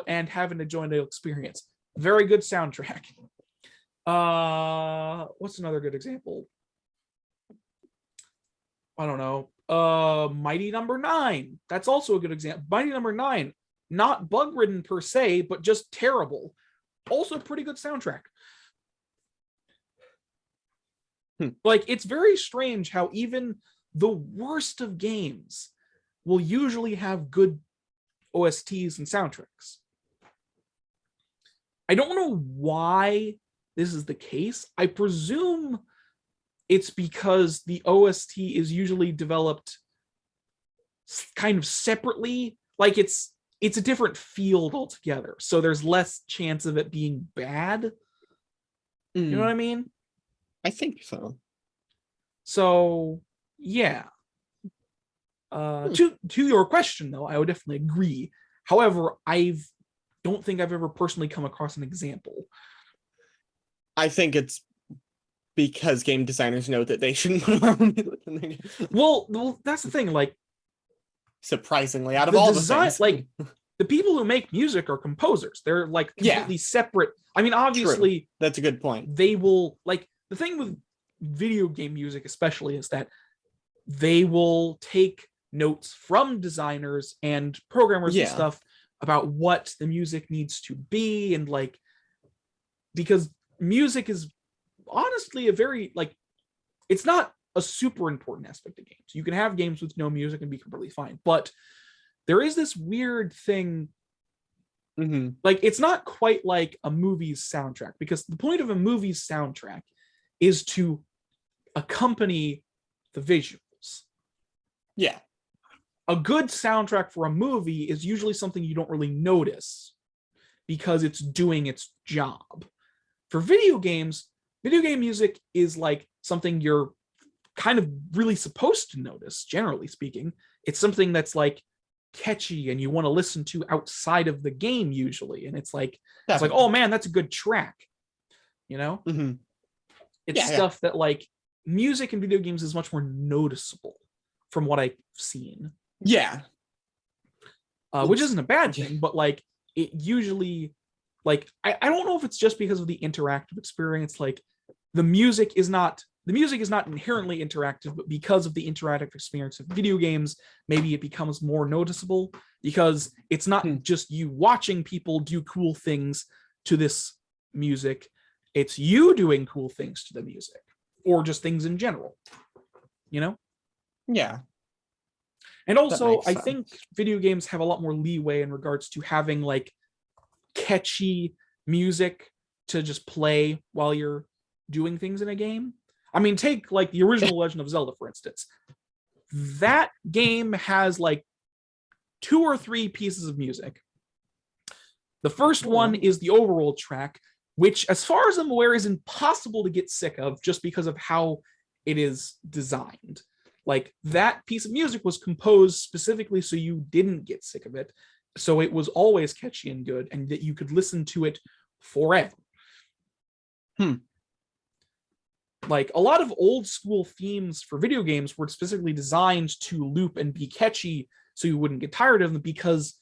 and have an enjoyable experience. Very good soundtrack. What's another good example? I don't know. Mighty Number 9. That's also a good example. Mighty Number 9, not bug-ridden per se, but just terrible. Also pretty good soundtrack. Like, it's very strange how even the worst of games will usually have good OSTs and soundtracks. I don't know why this is the case. I presume it's because the OST is usually developed kind of separately. Like it's a different field altogether. So there's less chance of it being bad. You know what I mean? I think so. So yeah. To your question though, I would definitely agree. However, don't think I've ever personally come across an example. I think it's because game designers know that they shouldn't put our own music in their game. Well, that's the thing. Like, surprisingly, out of the all design, the things, like the people who make music are composers. They're like completely separate. I mean, obviously, that's a good point. they will like the thing with video game music, especially, is that they will take notes from designers and programmers and stuff about what the music needs to be, and like, because music is honestly a very like, it's not a super important aspect of games. You can have games with no music and be completely fine, but there is this weird thing. Like, it's not quite like a movie's soundtrack, because the point of a movie's soundtrack is to accompany the visuals. Yeah. A good soundtrack for a movie is usually something you don't really notice because it's doing its job. For video games, video game music is like something you're kind of really supposed to notice, generally speaking. It's something that's like catchy and you want to listen to outside of the game usually. And it's like, oh man, that's a good track. You know? It's stuff that like music in video games is much more noticeable from what I've seen. Yeah. Which isn't a bad thing, but like it usually, like, I don't know if it's just because of the interactive experience. Like the music is not inherently interactive, but because of the interactive experience of video games, maybe it becomes more noticeable because it's not just you watching people do cool things to this music. It's you doing cool things to the music, or just things in general, you know? Yeah. And also, I think video games have a lot more leeway in regards to having like catchy music to just play while you're doing things in a game. I mean, take like the original Legend of Zelda, for instance. That game has like 2 or 3 pieces of music. The first one is the overworld track, which, as far as I'm aware, is impossible to get sick of just because of how it is designed. Like, that piece of music was composed specifically so you didn't get sick of it. So it was always catchy and good, and that you could listen to it forever. Like, a lot of old school themes for video games were specifically designed to loop and be catchy so you wouldn't get tired of them, because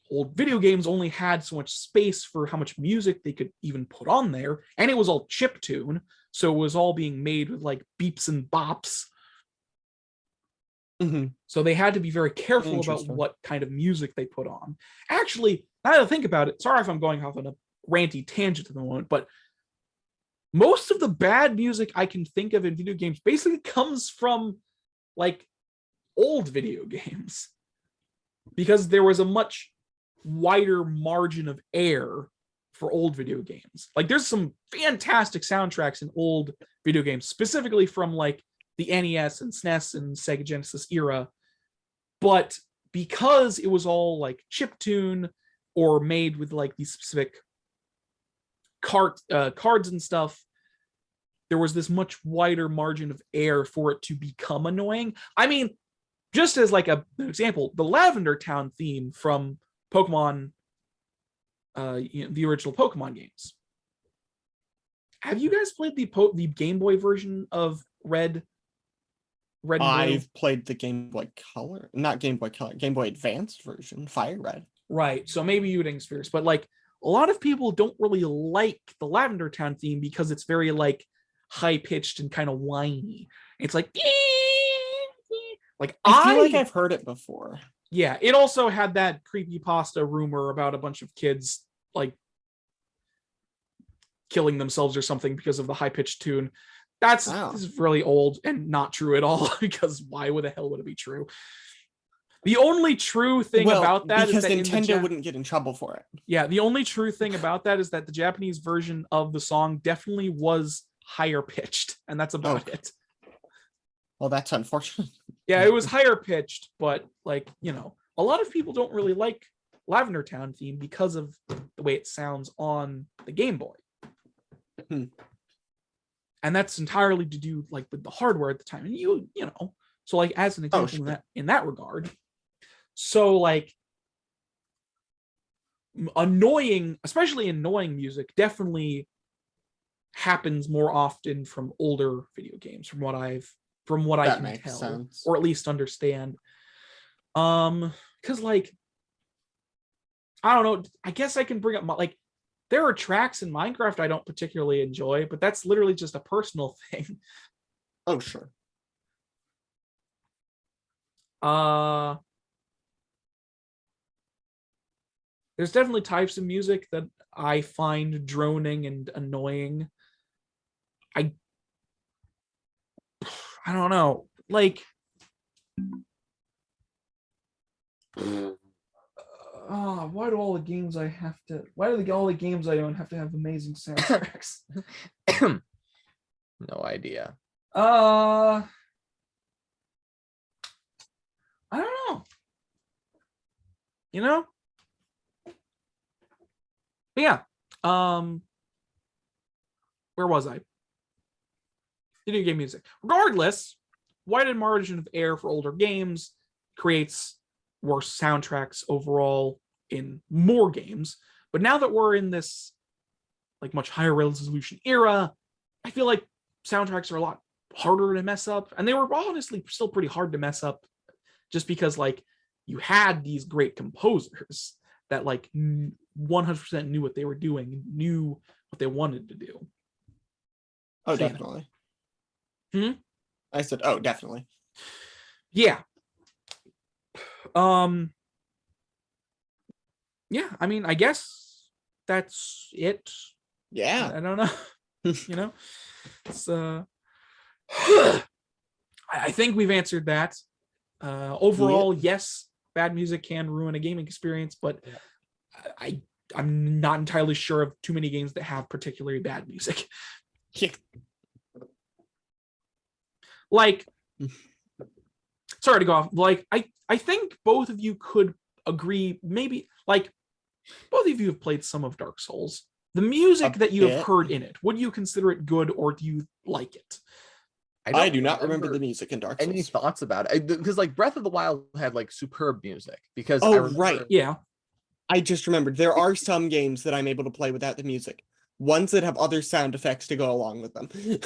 old video games only had so much space for how much music they could even put on there, and it was all chiptune, so it was all being made with like beeps and bops. Mhm. So they had to be very careful about Interesting. what kind of music they put on. Actually, now that I think about it, sorry if I'm going off on a ranty tangent at the moment, but most of the bad music I can think of in video games basically comes from like old video games, because there was a much wider margin of error for old video games. Like there's some fantastic soundtracks in old video games, specifically from like the NES and SNES and Sega Genesis era. But because it was all like chiptune or made with like these specific cards and stuff, there was this much wider margin of error for it to become annoying. I mean, just as like an example, the Lavender Town theme from Pokemon, the original Pokemon games. Have you guys played the Game Boy version of Red and Blue? I've played the Game Boy Color, not Game Boy Color, Game Boy Advanced version, Fire Red. Right. So maybe you would experience, but like a lot of people don't really like the Lavender Town theme because it's very like high pitched and kind of whiny. It's like I feel like I've heard it before. Yeah, it also had that creepypasta rumor about a bunch of kids like killing themselves or something because of the high pitched tune. This is really old and not true at all, because why would the hell would it be true? The only true thing about that is that Nintendo wouldn't get in trouble for it. Yeah, the only true thing about that is that the Japanese version of the song definitely was higher pitched, and that's about it. Well, that's unfortunate. Yeah, it was higher pitched, but like, you know, a lot of people don't really like Lavender Town theme because of the way it sounds on the Game Boy. And that's entirely to do like with the hardware at the time. And you know, so like as an example in that regard. So like especially annoying music definitely happens more often from older video games, from what I can tell, sense. Or at least understand. Because like, I don't know, I guess I can bring up like there are tracks in Minecraft I don't particularly enjoy, but that's literally just a personal thing. Oh, sure. There's definitely types of music that I find droning and annoying. I don't know, like why do all the games I own have to have amazing soundtracks? No idea. I don't know. You know? But yeah. Where was I? Video game music. Regardless, widened margin of error for older games creates worse soundtracks overall in more games. But now that we're in this like much higher resolution era, I feel like soundtracks are a lot harder to mess up, and they were honestly still pretty hard to mess up, just because like you had these great composers that like 100% knew what they were doing, knew what they wanted to do. Oh, so, definitely. I said, oh, definitely. Yeah. Yeah, I mean, I guess that's it. Yeah. I don't know. You know? It's I think we've answered that. Overall, yes, bad music can ruin a gaming experience, but I'm not entirely sure of too many games that have particularly bad music. Yeah. Like, sorry to go off. Like, I think both of you could agree, maybe, like, both of you have played some of Dark Souls. The music that you have heard in it, would you consider it good, or do you like it? I do not remember the music in Dark Souls. Any thoughts about it? Because like Breath of the Wild had like superb music. Because right, yeah. I just remembered there are some games that I'm able to play without the music. Ones that have other sound effects to go along with them. In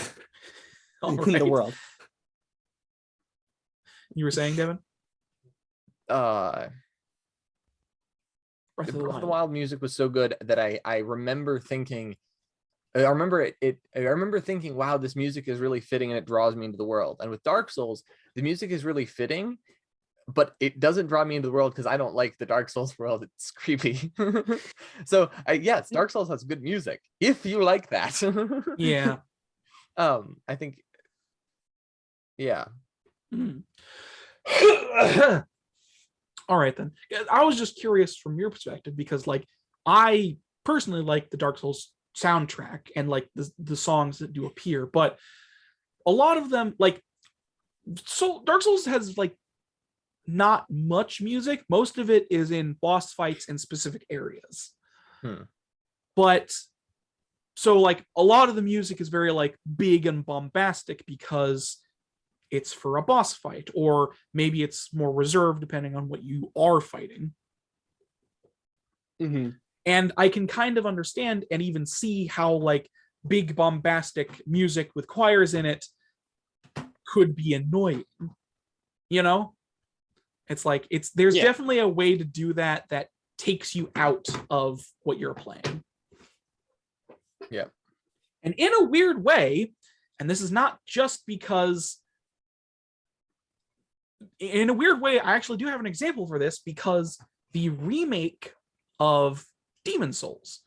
the world. You were saying, Devin? Breath of the Wild music was so good that I remember thinking, I remember thinking, wow, this music is really fitting and it draws me into the world. And with Dark Souls, the music is really fitting, but it doesn't draw me into the world because I don't like the Dark Souls world. It's creepy. So yes, Dark Souls has good music if you like that. Yeah. I think, yeah. All right then. I was just curious from your perspective because like I personally like the Dark Souls soundtrack and like the songs that do appear, but a lot of them like Dark Souls has like not much music. Most of it is in boss fights in specific areas. But so like a lot of the music is very like big and bombastic because it's for a boss fight, or maybe it's more reserved depending on what you are fighting. And I can kind of understand and even see how like big bombastic music with choirs in it could be annoying. You know? It's like there's definitely a way to do that takes you out of what you're playing. Yeah. And in a weird way, and this is not just because in a weird way, I actually do have an example for this because the remake of Demon Souls,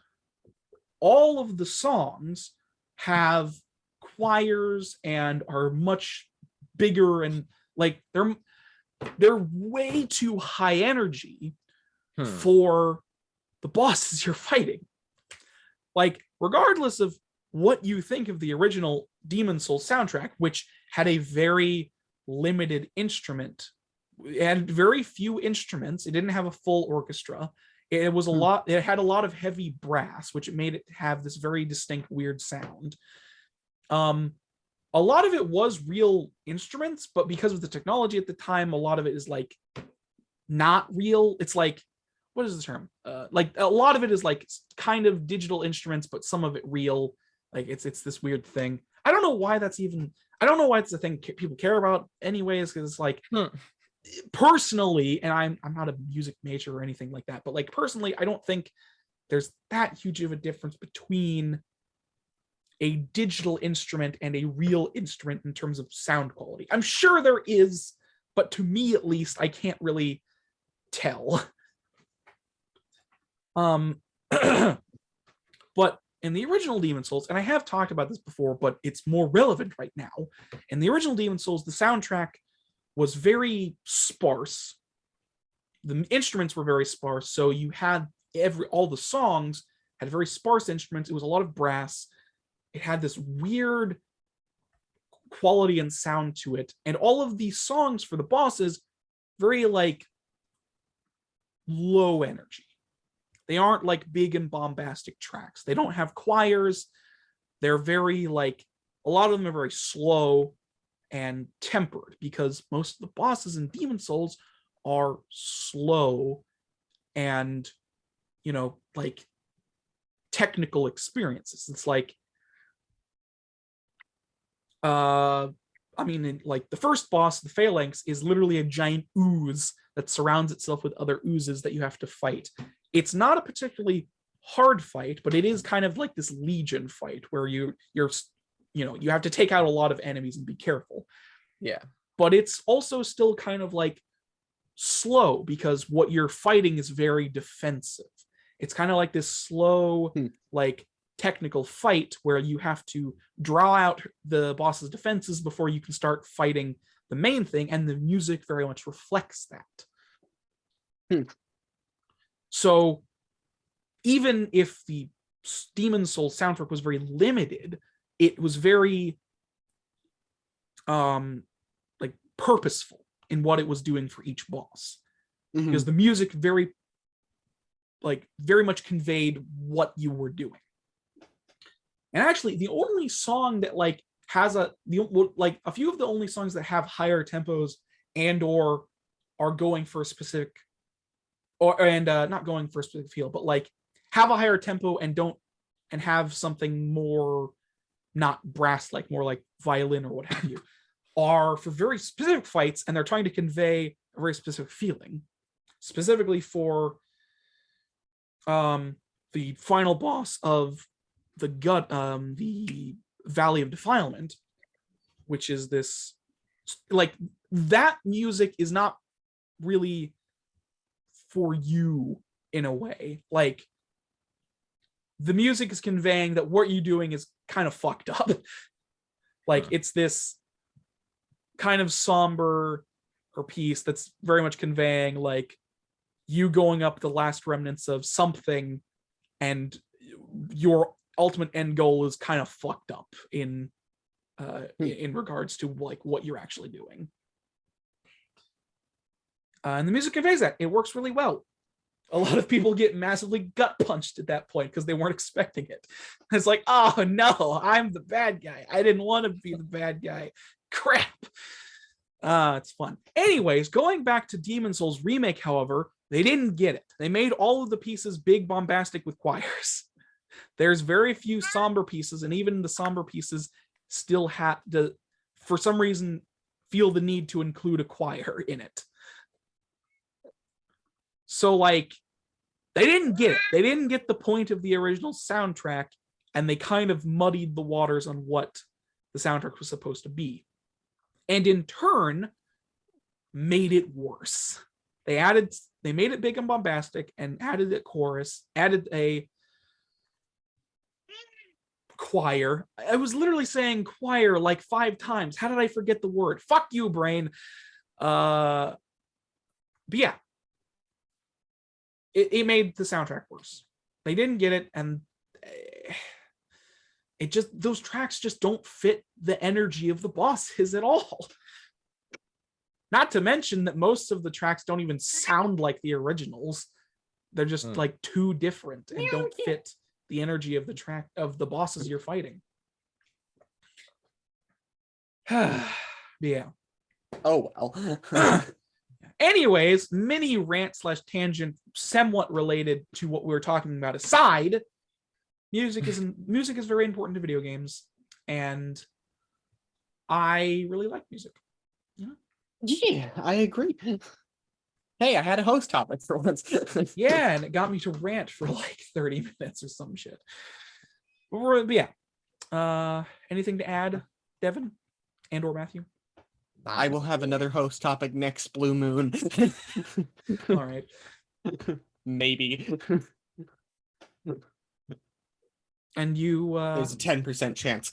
all of the songs have choirs and are much bigger and like they're way too high energy for the bosses you're fighting. Like, regardless of what you think of the original Demon Souls soundtrack, which had a very limited instrument, it had very few instruments, it didn't have a full orchestra, it was it had a lot of heavy brass, which made it have this very distinct weird sound. A lot of it was real instruments, but because of the technology at the time, a lot of it is like not real. It's like, what is the term? Like a lot of it is like kind of digital instruments, but some of it real. Like it's this weird thing. I don't know why it's a thing people care about anyways, because it's like personally, and I'm not a music major or anything like that, but like personally, I don't think there's that huge of a difference between a digital instrument and a real instrument in terms of sound quality. I'm sure there is, but to me at least, I can't really tell. But in the original Demon Souls, and I have talked about this before, but it's more relevant right now. In the original Demon Souls, the soundtrack was very sparse. The instruments were very sparse, so you had all the songs had very sparse instruments. It was a lot of brass. It had this weird quality and sound to it, and all of these songs for the bosses very like low energy. They aren't like big and bombastic tracks. They don't have choirs. They're very like, a lot of them are very slow and tempered because most of the bosses in Demon Souls are slow and, you know, like technical experiences. It's like, I mean, like the first boss, the Phalanx, is literally a giant ooze that surrounds itself with other oozes that you have to fight. It's not a particularly hard fight, but it is kind of like this Legion fight where you have to take out a lot of enemies and be careful. Yeah. But it's also still kind of like slow because what you're fighting is very defensive. It's kind of like this slow, like technical fight where you have to draw out the boss's defenses before you can start fighting the main thing, and the music very much reflects that. So even if the Demon Souls soundtrack was very limited, it was very like purposeful in what it was doing for each boss. Because the music very much conveyed what you were doing. And actually, the only song that like has a few of the only songs that have higher tempos and or are going for a specific not going for a specific feel, but like have a higher tempo and have something more not brass, like more like violin or what have you, are for very specific fights, and they're trying to convey a very specific feeling. Specifically for the final boss of the Valley of Defilement, which is this like that music is not really for you in a way. Like the music is conveying that what you're doing is kind of fucked up. Like it's this kind of somber or piece that's very much conveying like you going up the last remnants of something, and your ultimate end goal is kind of fucked up in regards to like what you're actually doing. And the music conveys that. It works really well. A lot of people get massively gut punched at that point because they weren't expecting it. It's like, oh no, I'm the bad guy. I didn't want to be the bad guy. Crap. It's fun. Anyways, going back to Demon's Souls remake, however, they didn't get it. They made all of the pieces big, bombastic with choirs. There's very few somber pieces, and even the somber pieces still have to, for some reason, feel the need to include a choir in it. So, like, they didn't get it. They didn't get the point of the original soundtrack, and they kind of muddied the waters on what the soundtrack was supposed to be. And in turn, made it worse. They made it big and bombastic and added a chorus, added a choir. I was literally saying choir like 5 times. How did I forget the word? Fuck you, brain. But yeah. It made the soundtrack worse. They didn't get it, and it just, those tracks just don't fit the energy of the bosses at all. Not to mention that most of the tracks don't even sound like the originals. They're just like too different and don't fit the energy of the track of the bosses you're fighting. Yeah. Oh well. Anyways, mini rant / tangent, somewhat related to what we were talking about aside. Music is very important to video games, and I really like music. Yeah, I agree. Hey, I had a host topic for once. Yeah, and it got me to rant for like 30 minutes or some shit. But yeah. Anything to add, Devin and or Matthew? I will have another host topic next Blue Moon. All right. Maybe. And you There's a 10% chance.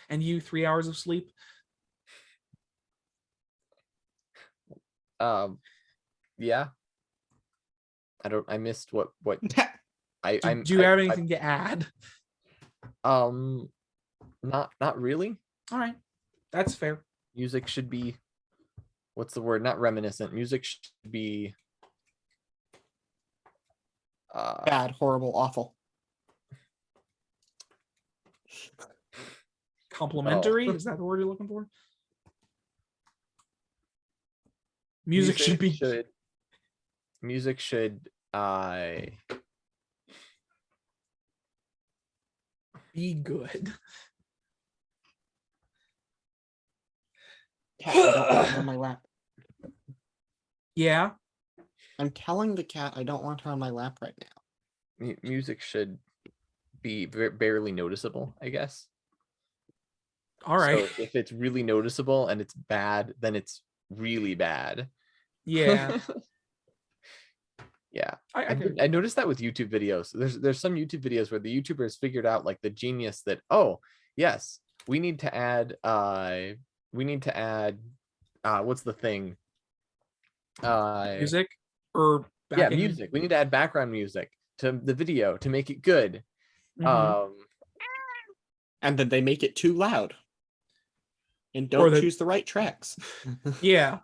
And you 3 hours of sleep? Yeah. I missed what Do you have anything to add? Not really. All right. That's fair. Music should be, what's the word? Not reminiscent. Music should be bad, horrible, awful. Complimentary? Is that the word you're looking for? Music should be be good. Cat, I don't want her on my lap. Yeah. I'm telling the cat I don't want her on my lap right now. Music should be barely noticeable, I guess. All right. So if it's really noticeable and it's bad, then it's really bad. Yeah. Yeah. I noticed that with YouTube videos. There's some YouTube videos where the YouTubers figured out like the genius that, oh yes, we need to add what's the thing? Music or music. We need to add background music to the video to make it good. Mm-hmm. And then they make it too loud and don't choose the right tracks. Yeah.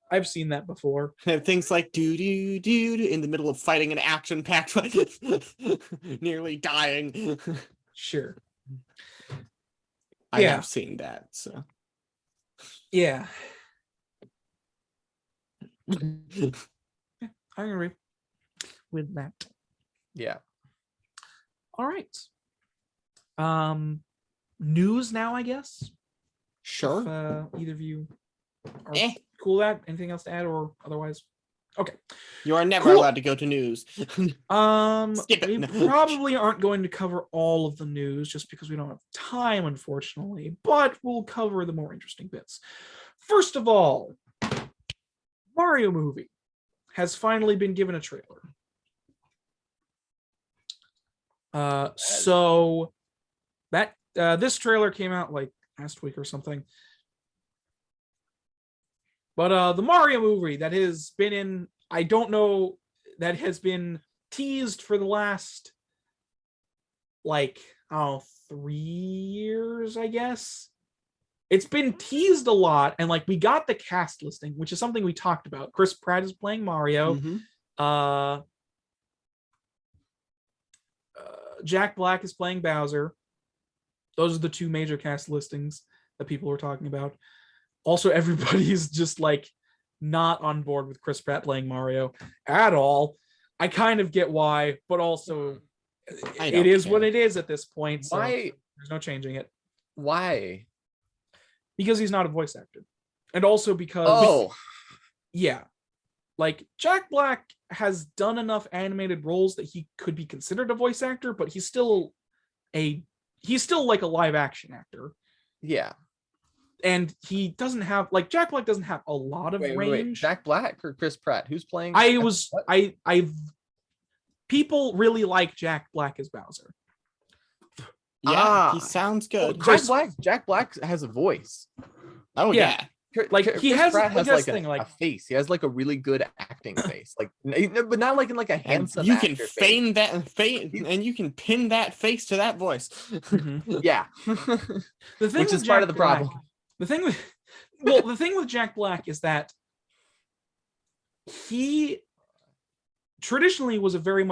I've seen that before. Things like do in the middle of fighting an action-packed fight, nearly dying. Sure. I have seen that, so. Yeah. I agree with that. Yeah. All right. News now, I guess. Sure. If, either of you are cool with that. Anything else to add or otherwise? Okay. You are never Cool. allowed to go to news. Skip it. We probably aren't going to cover all of the news just because we don't have time, unfortunately, but we'll cover the more interesting bits. First of all, Mario movie has finally been given a trailer. So that this trailer came out like last week or something. But the Mario movie that has been in, I don't know, that has been teased for the last, like, 3 years, I guess. It's been teased a lot, and like we got the cast listing, which is something we talked about. Chris Pratt is playing Mario. Mhm. Jack Black is playing Bowser. Those are the two major cast listings that people were talking about. Also, everybody's just like not on board with Chris Pratt playing Mario at all. I kind of get why, but also it is what it is at this point. So Why? there's no changing it. Why? Because he's not a voice actor. And also because yeah. Like Jack Black has done enough animated roles that he could be considered a voice actor, but he's still like a live action actor. Yeah. And he doesn't have, like, Jack Black doesn't have a lot of range. Wait. Jack Black or Chris Pratt? Who's playing? People really like Jack Black as Bowser. Yeah, he sounds good. Jack Black has a voice. Oh yeah. Like he Chris has, Pratt like, has like a face. He has like a really good acting face, like, but not like in like a handsome. You can feign and you can pin that face to that voice. Yeah, the thing which is with part Jack of the Black, problem. the thing with Jack Black is that he traditionally was appeared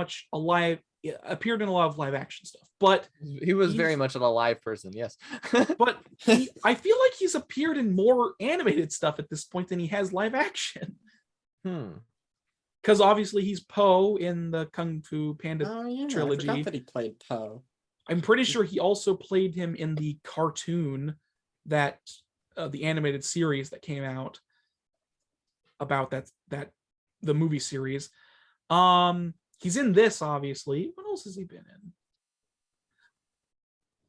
in a lot of live action stuff, but he was very much a live person. Yes, but I feel like he's appeared in more animated stuff at this point than he has live action. Because obviously he's Po in the Kung Fu Panda trilogy. I forgot that he played Po. I'm pretty sure he also played him in the cartoon that the animated series that came out about that the movie series. He's in this, obviously. What else has he been in?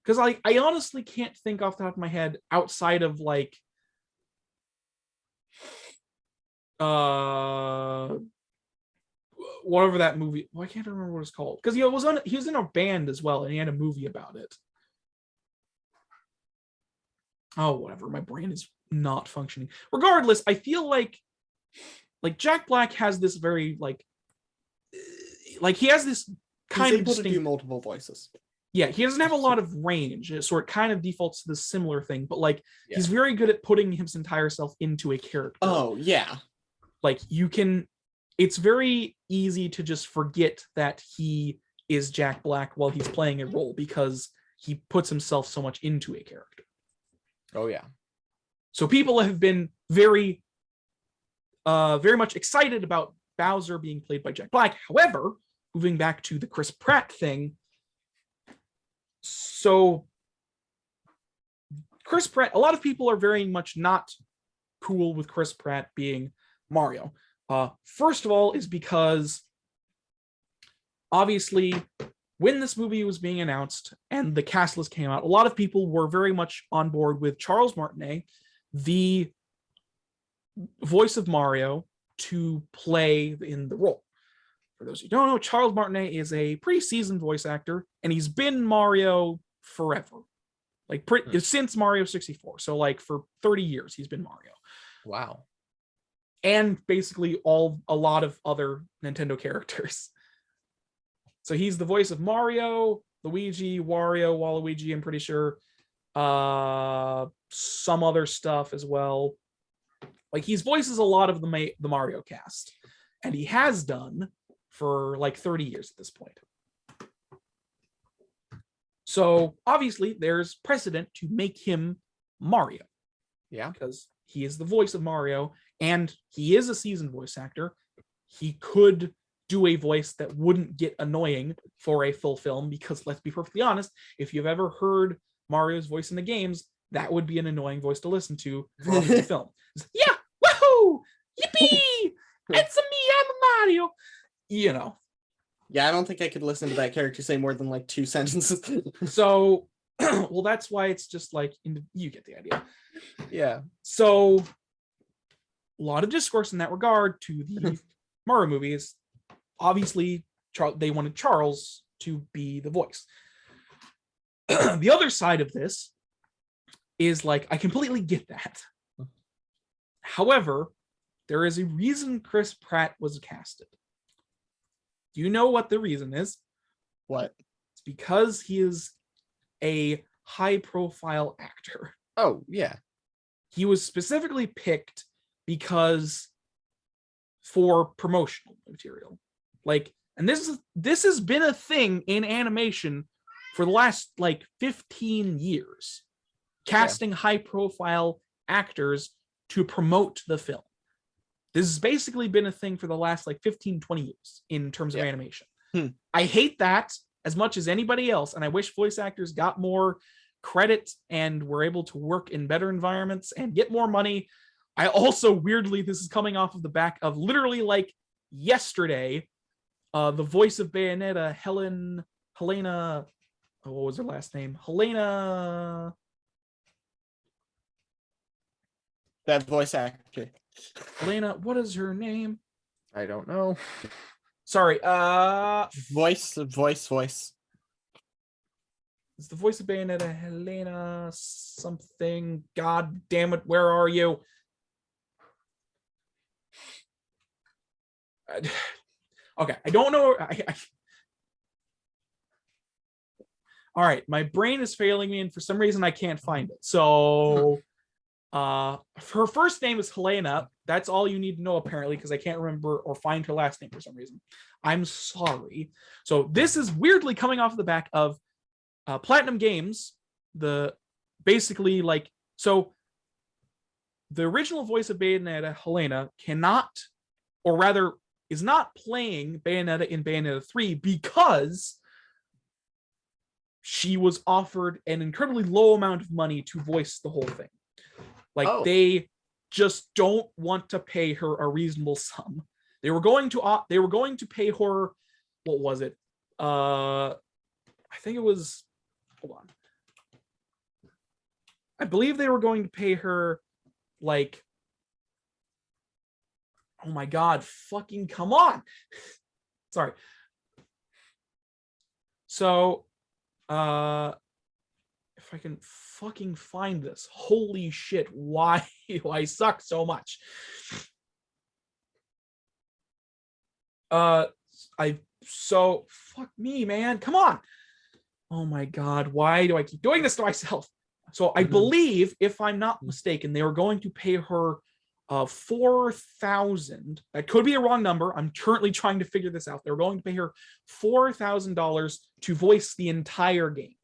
Because I honestly can't think off the top of my head outside of like whatever that movie. Well, I can't remember what it's called. Because he was in a band as well, and he had a movie about it. Oh, whatever. My brain is not functioning. Regardless, I feel like Jack Black has this very like he has this kind He's of able to do distinct, multiple voices. yeah, he doesn't have a lot of range, so it kind of defaults to this similar thing, but like he's very good at putting his entire self into a character. Oh yeah. Like it's very easy to just forget that he is Jack Black while he's playing a role because he puts himself so much into a character. Oh yeah. So people have been very much excited about Bowser being played by Jack Black. However, moving back to the Chris Pratt thing, so Chris Pratt, a lot of people are very much not cool with Chris Pratt being Mario. First of all, is because obviously when this movie was being announced and the cast list came out, a lot of people were very much on board with Charles Martinet, the voice of Mario, to play in the role. For those who don't know, Charles Martinet is a pretty seasoned voice actor, and he's been Mario forever. Like since Mario 64. So like for 30 years, he's been Mario. Wow. And basically a lot of other Nintendo characters. So he's the voice of Mario, Luigi, Wario, Waluigi, I'm pretty sure. Some other stuff as well. Like he voices a lot of the Mario cast. And he has done for like 30 years at this point. So obviously there's precedent to make him Mario. Yeah. Because he is the voice of Mario and he is a seasoned voice actor. He could do a voice that wouldn't get annoying for a full film because let's be perfectly honest, if you've ever heard Mario's voice in the games, that would be an annoying voice to listen to for a full film. Yeah, woohoo! Yippee! It's me, I'm Mario, you know. Yeah, I don't think I could listen to that character say more than like 2 sentences. So, well, that's why it's just like, you get the idea. Yeah. So, a lot of discourse in that regard to the Mario movies. Obviously, they wanted Charles to be the voice. The other side of this is like, I completely get that. However, there is a reason Chris Pratt was casted. Do you know what the reason is? What? It's because he is a high-profile actor. Oh, yeah. He was specifically picked because for promotional material. Like, and this has been a thing in animation for the last like 15 years. Casting high-profile actors to promote the film. This has basically been a thing for the last like 15, 20 years in terms of animation. I hate that as much as anybody else, and I wish voice actors got more credit and were able to work in better environments and get more money. I also, weirdly, this is coming off of the back of literally like yesterday, the voice of Bayonetta, Helena, what was her last name? Helena. That voice actor. Helena, what is her name? I don't know. Sorry, Voice. it's the voice of Bayonetta, Helena something. God damn it, where are you? Okay, I don't know. All right, my brain is failing me, and for some reason I can't find it. So, her first name is Helena. That's all you need to know, apparently, because I can't remember or find her last name for some reason. I'm sorry. So this is weirdly coming off the back of Platinum Games. The original voice of Bayonetta, Helena, cannot, or rather, is not playing Bayonetta in Bayonetta 3 because she was offered an incredibly low amount of money to voice the whole thing. Like, they just don't want to pay her a reasonable sum. They were going to pay her, what was it? I think it was, hold on. I believe they were going to pay her like, oh my God, fucking come on. Sorry. So, if I can fucking find this, holy shit, why do I suck so much? Fuck me, man, come on. Oh my God, why do I keep doing this to myself? So I believe, if I'm not mistaken, they were going to pay her 4,000. That could be a wrong number. I'm currently trying to figure this out. They were going to pay her $4,000 to voice the entire game.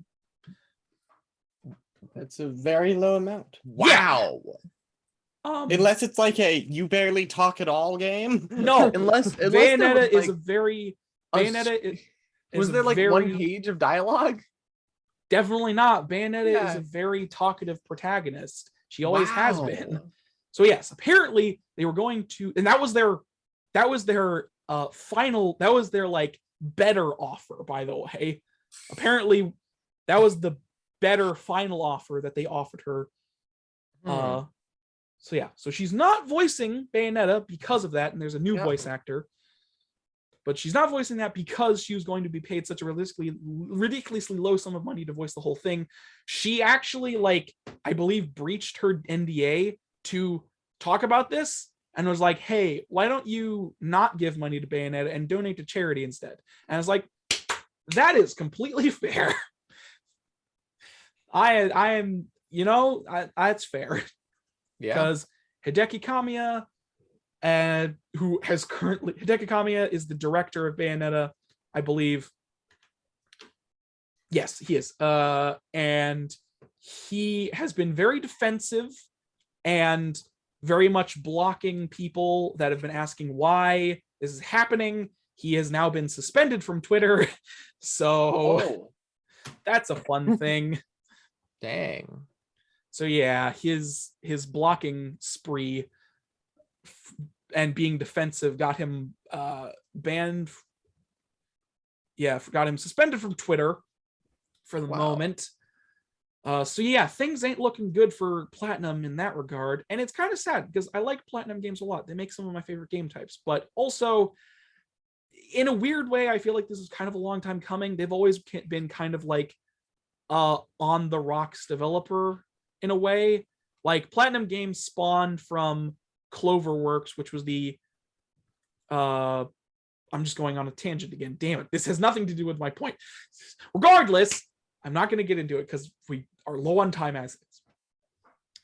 That's a very low amount. Wow. Unless it's like a you barely talk at all game. No, unless Bayonetta was, is a very Bayonetta is was there like one page of dialogue? Definitely not. Bayonetta is a very talkative protagonist. She always has been. So yes, apparently they were going to, and that was their final, that was their like better offer, by the way. Apparently that was the better final offer that they offered her. So yeah, so she's not voicing Bayonetta because of that, and there's a new voice actor. But she's not voicing that because she was going to be paid such a ridiculously low sum of money to voice the whole thing. She actually, like, I believe, breached her NDA to talk about this and was like, hey, why don't you not give money to Bayonetta and donate to charity instead? And I was like, that is completely fair. I am, that's fair. Yeah. Because Hideki Kamiya, Hideki Kamiya is the director of Bayonetta, I believe. Yes, he is. And he has been very defensive and very much blocking people that have been asking why this is happening. He has now been suspended from Twitter. So that's a fun thing. Dang. So yeah, his blocking spree and being defensive got him banned. Yeah, got him suspended from Twitter for the moment. So yeah, things ain't looking good for Platinum in that regard, and it's kind of sad because I like Platinum games a lot. They make some of my favorite game types, but also in a weird way, I feel like this is kind of a long time coming. They've always been kind of like on the rocks developer in a way. Like Platinum Games spawned from Cloverworks, which was the I'm just going on a tangent again. Damn it. This has nothing to do with my point. Regardless, I'm not going to get into it because we are low on time as it is.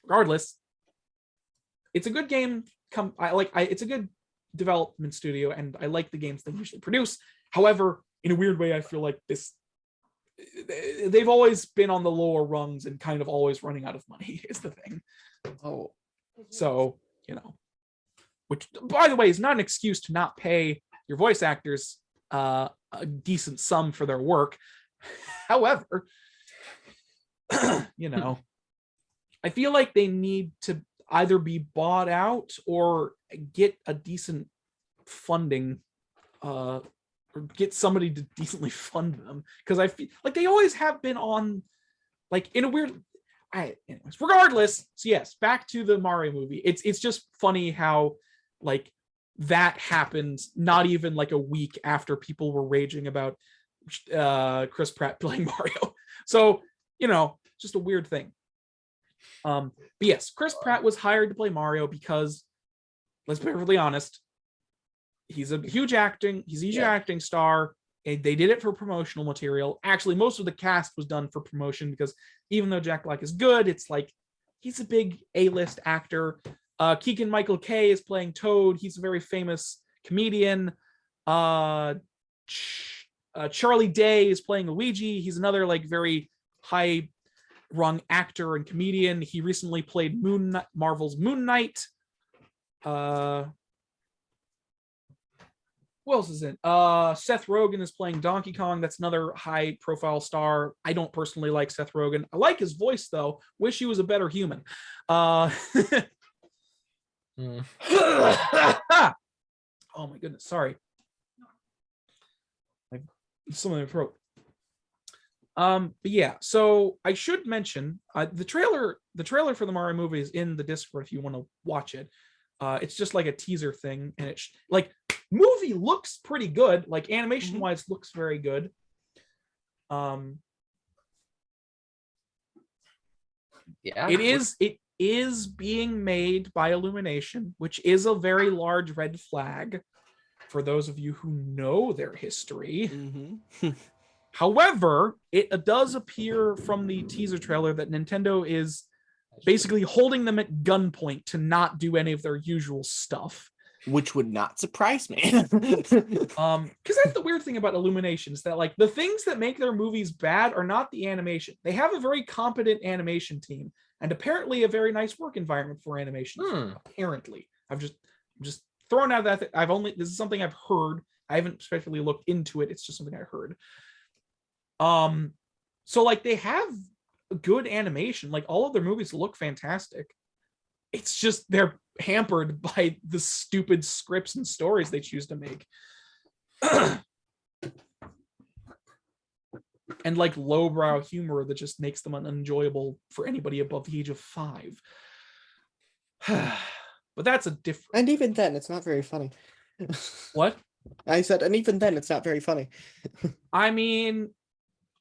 Regardless, it's a good game. It's a good development studio, and I like the games they usually produce. However, in a weird way, I feel like they've always been on the lower rungs and kind of always running out of money is the thing. Oh, so, which, by the way, is not an excuse to not pay your voice actors a decent sum for their work. However, I feel like they need to either be bought out or get a decent funding, or get somebody to decently fund them, because I feel like they always have been on, like, in a weird. Anyways, regardless, so yes, back to the Mario movie. It's just funny how like that happened not even like a week after people were raging about Chris Pratt playing Mario. So, just a weird thing. But yes, Chris Pratt was hired to play Mario because, let's be perfectly honest, he's a huge acting star. And they did it for promotional material. Actually, most of the cast was done for promotion because even though Jack Black is good, it's like he's a big A-list actor. Keegan-Michael Kay is playing Toad. He's a very famous comedian. Charlie Day is playing Luigi. He's another like very high-rung actor and comedian. He recently played Marvel's Moon Knight. Who else is in? Seth Rogen is playing Donkey Kong. That's another high-profile star. I don't personally like Seth Rogen. I like his voice, though. Wish he was a better human. Oh, my goodness. Sorry. Something in my throat. But yeah, so I should mention the trailer for the Mario movie is in the Discord if you want to watch it. It's just like a teaser thing, and it's like movie looks pretty good, like animation wise looks very good. Yeah, it is being made by Illumination, which is a very large red flag for those of you who know their history. However, it does appear from the teaser trailer that Nintendo is basically holding them at gunpoint to not do any of their usual stuff. Which would not surprise me. Because that's the weird thing about Illumination is that like the things that make their movies bad are not the animation. They have a very competent animation team and apparently a very nice work environment for animation. Apparently, I'm just throwing out that this is something I've heard. I haven't especially looked into it. It's just something I heard. So like they have good animation. Like all of their movies look fantastic. It's just they're hampered by the stupid scripts and stories they choose to make. And like lowbrow humor that just makes them unenjoyable for anybody above the age of 5. But that's a different. And even then, it's not very funny. What? I said, and even then, it's not very funny. I mean,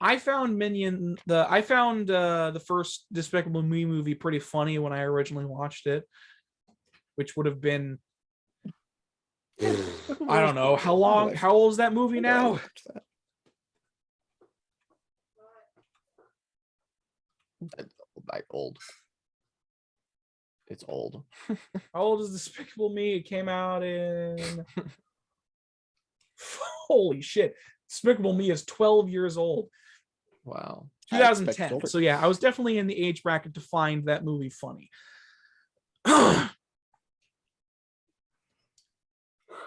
I found the first Despicable Me movie pretty funny when I originally watched it, which would have been, I don't know, how old is that movie now? Like old. It's old. How old is Despicable Me? It came out in holy shit. Despicable Me is 12 years old. Wow. 2010. So yeah, I was definitely in the age bracket to find that movie funny.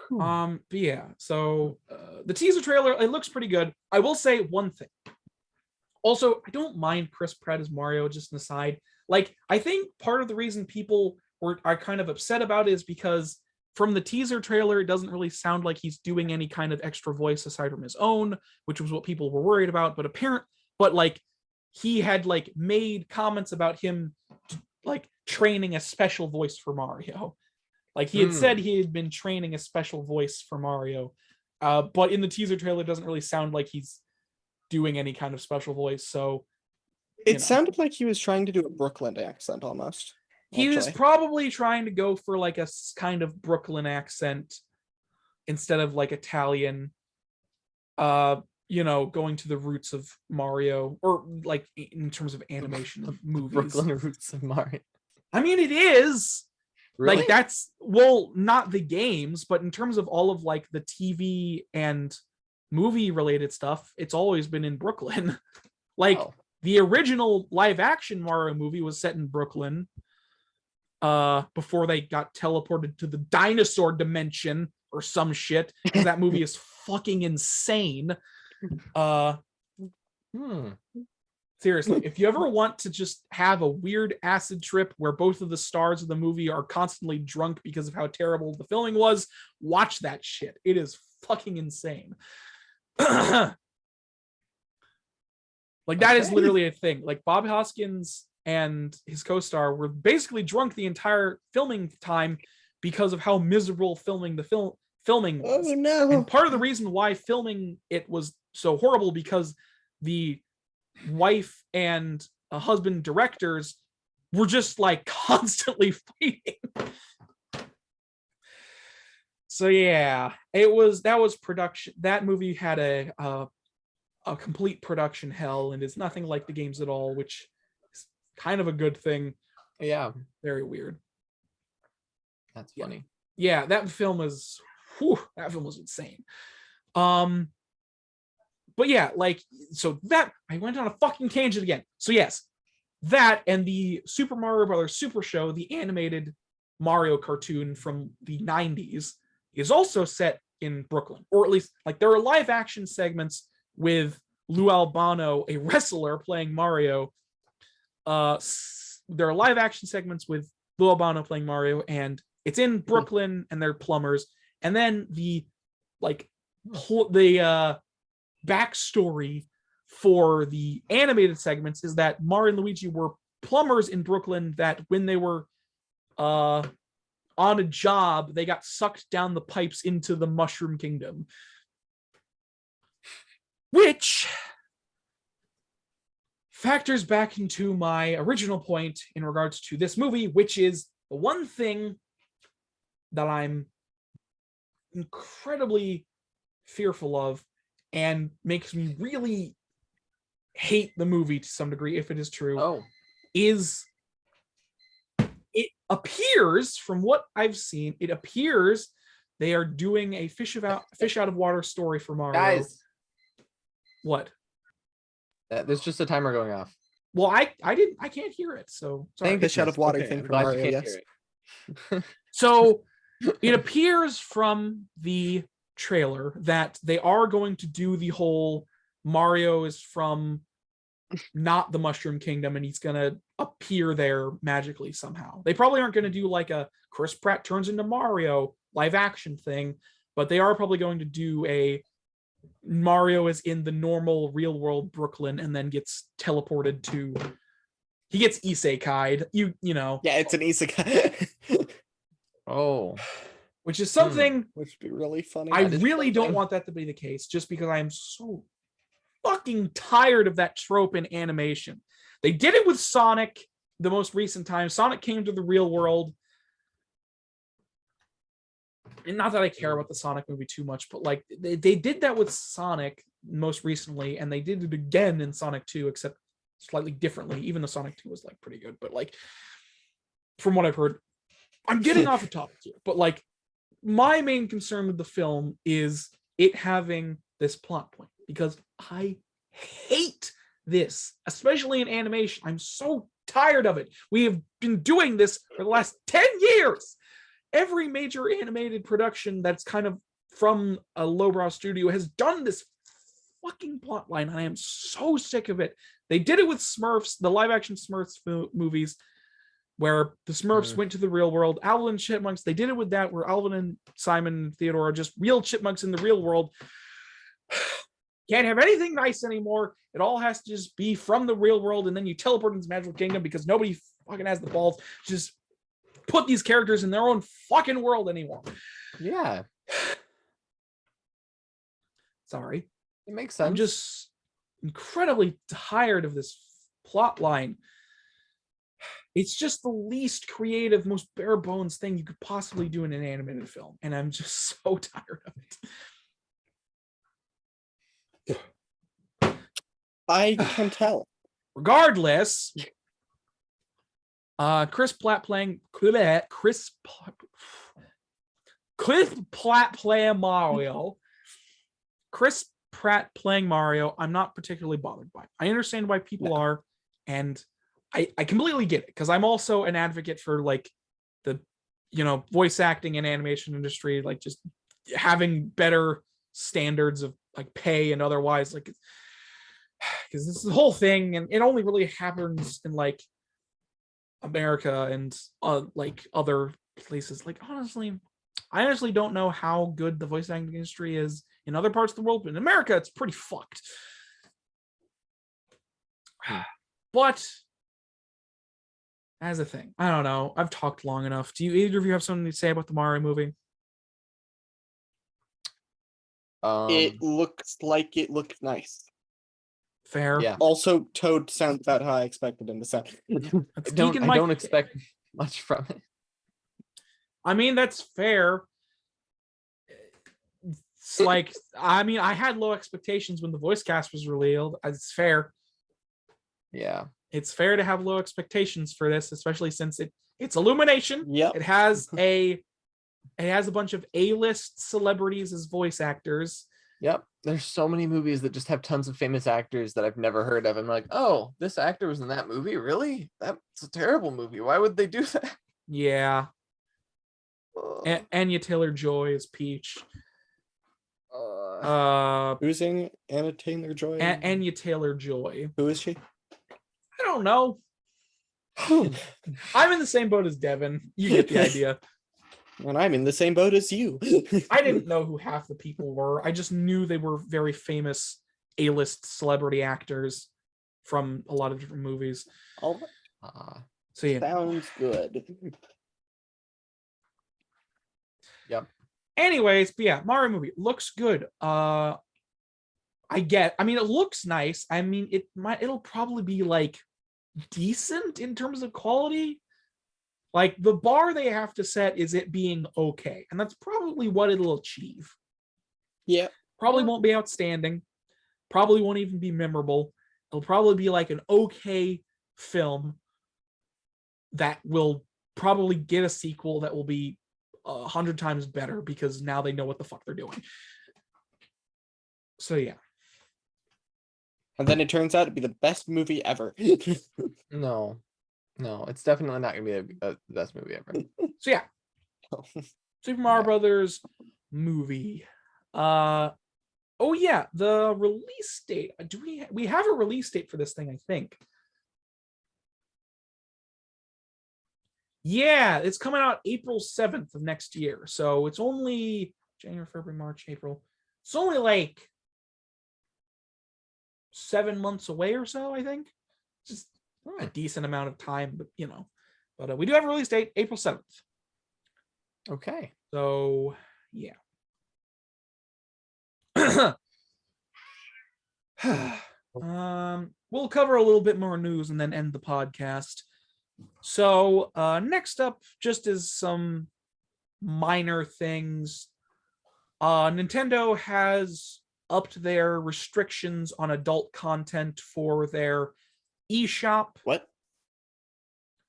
But yeah, so the teaser trailer, it looks pretty good. I will say one thing. Also, I don't mind Chris Pratt as Mario, just an aside. Like, I think part of the reason people are kind of upset about it is because from the teaser trailer, it doesn't really sound like he's doing any kind of extra voice aside from his own, which was what people were worried about. But like he had like made comments about him like training a special voice for Mario. Like he had said he had been training a special voice for Mario. But in the teaser trailer, it doesn't really sound like he's doing any kind of special voice. So it sounded like he was trying to do a Brooklyn accent almost. He was probably trying to go for like a kind of Brooklyn accent instead of like Italian. Going to the roots of Mario, or like in terms of animation of movies. Brooklyn roots of Mario. I mean, it is. Really? Like that's not the games, but in terms of all of like the TV and movie related stuff, it's always been in Brooklyn. Like the original live action Mario movie was set in Brooklyn. Before they got teleported to the dinosaur dimension or some shit. That movie is fucking insane. Seriously, if you ever want to just have a weird acid trip where both of the stars of the movie are constantly drunk because of how terrible the filming was, watch that shit. It is fucking insane. Like that is literally a thing. Like Bob Hoskins and his co-star were basically drunk the entire filming time because of how miserable filming was. Oh no. And part of the reason why filming it was so horrible because the wife and husband directors were just like constantly fighting. So yeah, that was production. That movie had a complete production hell and is nothing like the games at all, which kind of a good thing. Yeah. Very weird. That's funny. Yeah, that film was insane. But yeah, like, so that I went on a fucking tangent again. So yes, that and the Super Mario Brothers Super Show, the animated Mario cartoon from the 90s, is also set in Brooklyn, or at least like there are live action segments with Lou Albano, a wrestler, playing Mario. There are live action segments with Lou Albano playing Mario, and it's in Brooklyn, and they're plumbers. And then the backstory for the animated segments is that Mario and Luigi were plumbers in Brooklyn, that when they were on a job, they got sucked down the pipes into the Mushroom Kingdom. Which factors back into my original point in regards to this movie, which is the one thing that I'm incredibly fearful of and makes me really hate the movie to some degree, if it is true, is it appears, from what I've seen, it appears they are doing a fish out of water story for Mario. Guys. What? There's just a timer going off. Well, I can't hear it, so sorry. Fish out of water thing for Mario, yes. So it appears from the trailer that they are going to do the whole Mario is from not the Mushroom Kingdom and he's gonna appear there magically somehow. They probably aren't going to do like a Chris Pratt turns into Mario live action thing, but they are probably going to do a Mario is in the normal real world Brooklyn and then gets teleported to, he gets isekai'd, you know. Yeah, it's an isekai. Which is something which would be really funny. I really don't want that to be the case, just because I am so fucking tired of that trope in animation. They did it with Sonic the most recent time. Sonic came to the real world. And not that I care about the Sonic movie too much, but like they did that with Sonic most recently, and they did it again in Sonic 2, except slightly differently, even though Sonic 2 was like pretty good. But like, from what I've heard, I'm getting off the topic here, but like, my main concern with the film is it having this plot point, because I hate this, especially in animation. I'm so tired of it. We have been doing this for the last 10 years. Every major animated production that's kind of from a lowbrow studio has done this fucking plot line, and I am so sick of it. They did it with Smurfs, the live action Smurfs movies. where the Smurfs went to the real world. Alvin and Chipmunks, they did it with that, where Alvin and Simon and Theodore are just real chipmunks in the real world. Can't have anything nice anymore. It all has to just be from the real world, and then you teleport into Magical Kingdom because nobody fucking has the balls to just put these characters in their own fucking world anymore. Yeah. Sorry. It makes sense. I'm just incredibly tired of this plot line. It's just the least creative, most bare bones thing you could possibly do in an animated film, and I'm just so tired of it. I can tell. Regardless, Chris Pratt playing Mario. Chris Pratt playing Mario, I'm not particularly bothered by. I understand why people are, and I completely get it, because I'm also an advocate for like the voice acting and animation industry, like just having better standards of like pay and otherwise, like, because this is the whole thing, and it only really happens in like America and like other places. Like honestly, I honestly don't know how good the voice acting industry is in other parts of the world, but in America it's pretty fucked. But as a thing, I don't know. I've talked long enough. Do you either of you have something to say about the Mario movie? It looks like it looks nice. Fair. Yeah. Also, Toad sounds about how I expected him to sound. I don't expect much from it. I mean, that's fair. It's like, I mean, I had low expectations when the voice cast was revealed. It's fair. Yeah. It's fair to have low expectations for this, especially since it's Illumination. Yep. It has a bunch of A-list celebrities as voice actors. Yep. There's so many movies that just have tons of famous actors that I've never heard of. I'm like, oh, this actor was in that movie? Really? That's a terrible movie. Why would they do that? Yeah. Anya Taylor-Joy is Peach. Who's in Anna Taylor-Joy? Anya Taylor-Joy. Who is she? I don't know. I'm in the same boat as Devin. You get the idea. And I'm in the same boat as you. I didn't know who half the people were. I just knew they were very famous A-list celebrity actors from a lot of different movies. Oh, So yeah. sounds good. Yep. Anyways, but yeah, Mario movie looks good. I mean, it looks nice. I mean, it'll probably be like decent in terms of quality. Like the bar they have to set is it being okay, and that's probably what it'll achieve. Yeah. Probably won't be outstanding. Probably won't even be memorable. It'll probably be like an okay film that will probably get a sequel that will be 100 times better because now they know what the fuck they're doing. So yeah. And then it turns out to be the best movie ever. No, it's definitely not gonna be the best movie ever. So yeah. Super Mario Brothers movie. Oh yeah, the release date. Do we have a release date for this thing, I think. Yeah, it's coming out April 7th of next year. So it's only January, February, March, April. It's only like 7 months away or so, I think. Just a decent amount of time, but But we do have a release date, April 7th. Okay. So yeah. We'll cover a little bit more news and then end the podcast. So next up, just as some minor things, Nintendo has upped their restrictions on adult content for their eShop. What?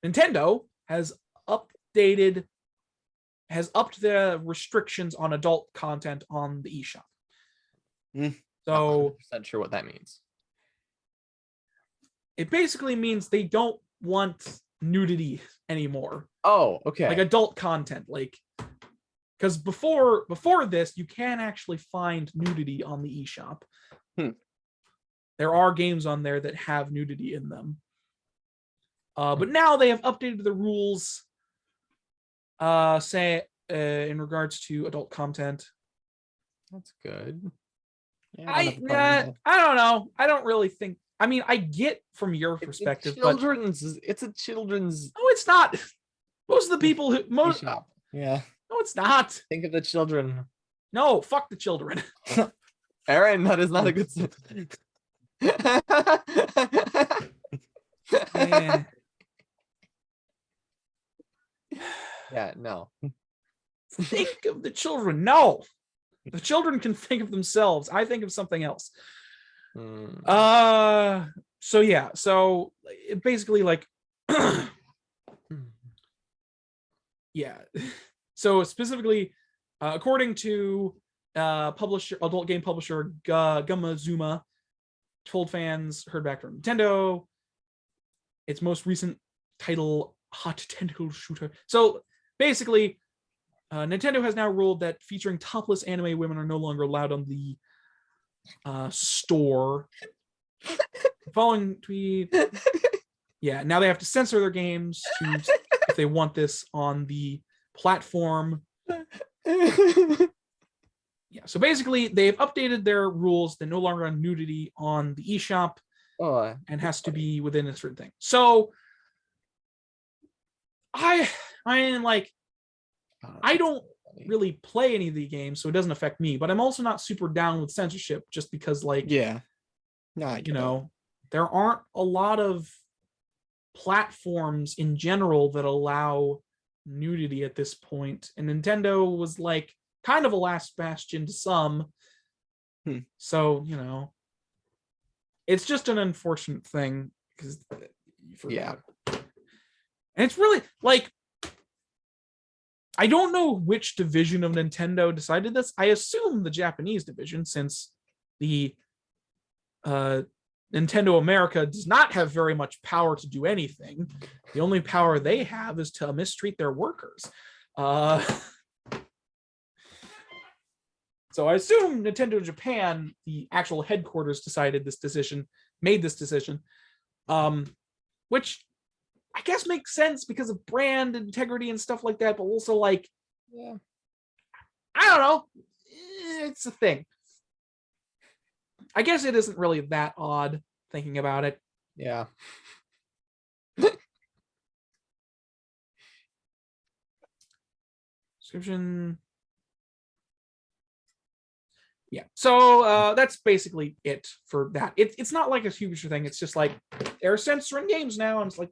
Nintendo has upped the restrictions on adult content on the eShop. So I'm not sure what that means. It basically means they don't want nudity anymore. Oh, okay. Like adult content, like because before this, you can actually find nudity on the eShop. There are games on there that have nudity in them. But now they have updated the rules, say in regards to adult content. That's good. Yeah, I don't know. I don't really think. I mean, I get from your perspective, but It's a children's no, it's not. Most of the people who eShop. Yeah. no, it's not. think of the children. No, fuck the children. Aaron, that is not a good sentence. Eh. Yeah, no. Think of the children. No, the children can think of themselves. I think of something else. So yeah, so it basically like yeah. So specifically, according to adult game publisher Gamazuma, told fans heard back from Nintendo, its most recent title, Hot Tentacle Shooter. So basically, Nintendo has now ruled that featuring topless anime women are no longer allowed on the store. Following tweet, yeah, now they have to censor their games if they want this on the platform. Yeah, so basically they've updated their rules. They're no longer on nudity on the eShop and has to be within a certain thing. So I mean, like, I don't really play any of the games, so it doesn't affect me, but I'm also not super down with censorship just because, like, Yeah. No, you know, there aren't a lot of platforms in general that allow nudity at this point, and Nintendo was like kind of a last bastion to some. So, you know, it's just an unfortunate thing because Yeah. And it's really like, I don't know which division of Nintendo decided this. I assume the Japanese division, since the Nintendo America does not have very much power to do anything. The only power they have is to mistreat their workers. So I assume Nintendo Japan, the actual headquarters, made this decision, which I guess makes sense because of brand integrity and stuff like that, but also, like, Yeah. I don't know. It's a thing. I guess it isn't really that odd thinking about it. Yeah. Description. Yeah. So that's basically it for that. It's not like a huge thing. It's just like they're censoring games now. And it's like,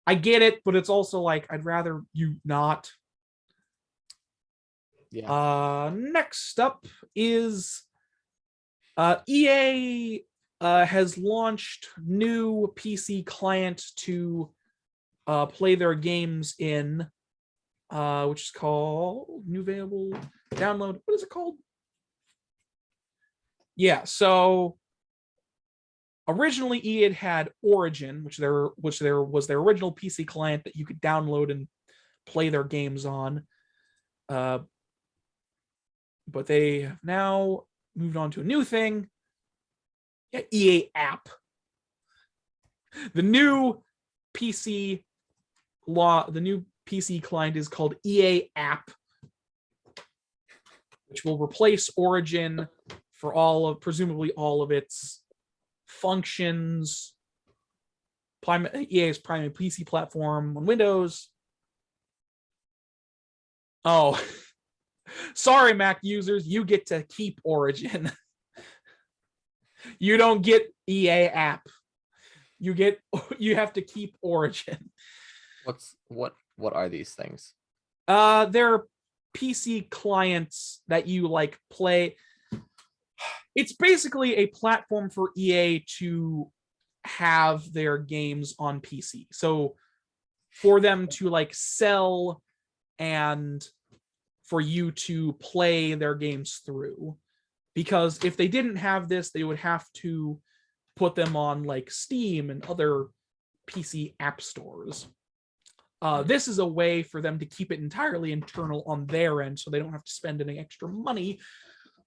I get it, but it's also like, I'd rather you not. Yeah. Next up is EA has launched new PC client to play their games in, which is called new available download. What is it called? Yeah, so originally EA had Origin, which was their original PC client that you could download and play their games on. But they have now moved on to a new thing. Yeah, EA app. The new PC client is called EA app, which will replace Origin for presumably all of its functions. EA's primary PC platform on Windows. Oh, sorry, Mac users, you get to keep Origin. You don't get EA app. You have to keep Origin. What are these things? They're PC clients that you like play. It's basically a platform for EA to have their games on PC. So for them to like sell and for you to play their games through. Because if they didn't have this, they would have to put them on like Steam and other PC app stores. This is a way for them to keep it entirely internal on their end, so they don't have to spend any extra money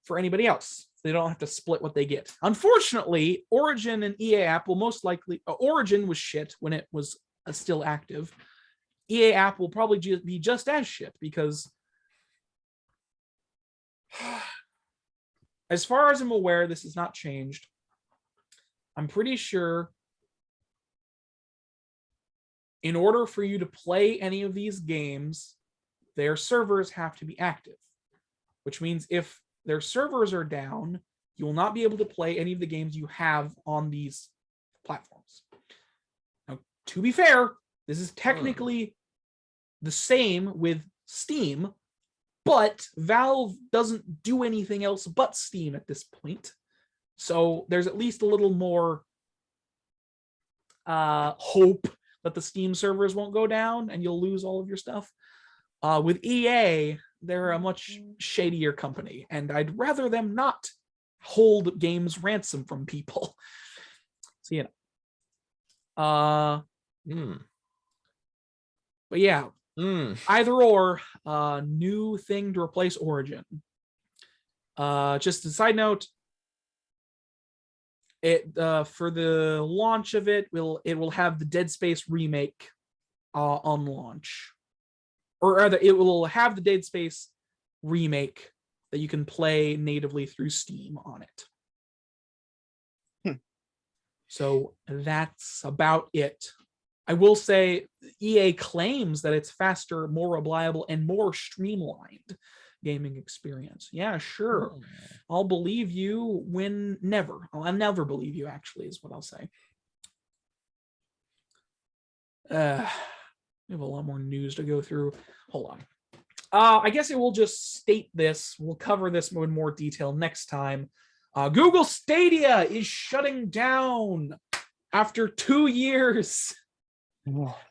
for anybody else. They don't have to split what they get. Unfortunately, Origin and EA app will most likely... Origin was shit when it was still active. EA app will probably be just as shit because as far as I'm aware, this has not changed. I'm pretty sure in order for you to play any of these games, their servers have to be active, which means if their servers are down, you will not be able to play any of the games you have on these platforms. Now, to be fair, this is technically the same with Steam, but Valve doesn't do anything else but Steam at this point. So there's at least a little more hope that the Steam servers won't go down and you'll lose all of your stuff. With EA, they're a much shadier company, and I'd rather them not hold games ransom from people. So, you know. But yeah, either or, new thing to replace Origin. Just a side note, it for the launch of it will have the Dead Space remake on launch, or rather, it will have the Dead Space remake that you can play natively through Steam on it. So that's about it. I will say EA claims that it's faster, more reliable, and more streamlined gaming experience. Yeah, sure. I'll believe you when never. I'll never believe you, actually, is what I'll say. We have a lot more news to go through. Hold on. I guess it will just state this. We'll cover this in more detail next time. Google Stadia is shutting down after 2 years.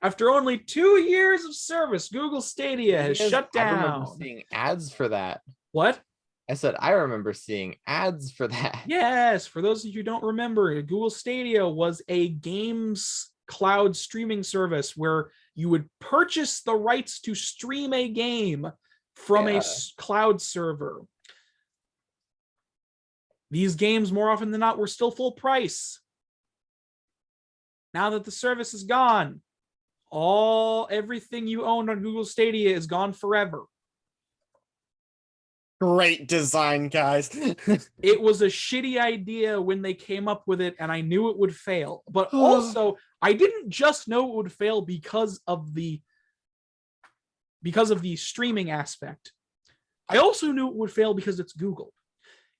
After only 2 years of service, Google Stadia has shut down. I remember seeing ads for that. What? I said, I remember seeing ads for that. Yes, for those of you who don't remember, Google Stadia was a games cloud streaming service where you would purchase the rights to stream a game from a cloud server. These games, more often than not, were still full price. Now that the service is gone, everything you owned on Google Stadia is gone forever. Great design, guys. It was a shitty idea when they came up with it, and I knew it would fail. But also, I didn't just know it would fail because of the streaming aspect. I also knew it would fail because it's Google.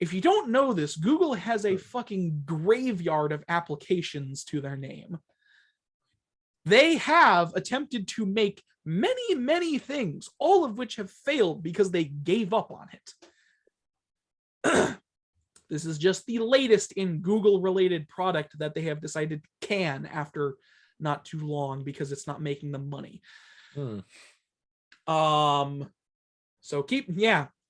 If you don't know this, Google has a fucking graveyard of applications to their name. They have attempted to make many, many things, all of which have failed because they gave up on it. This is just the latest in Google-related product that they have decided can after not too long because it's not making them money. So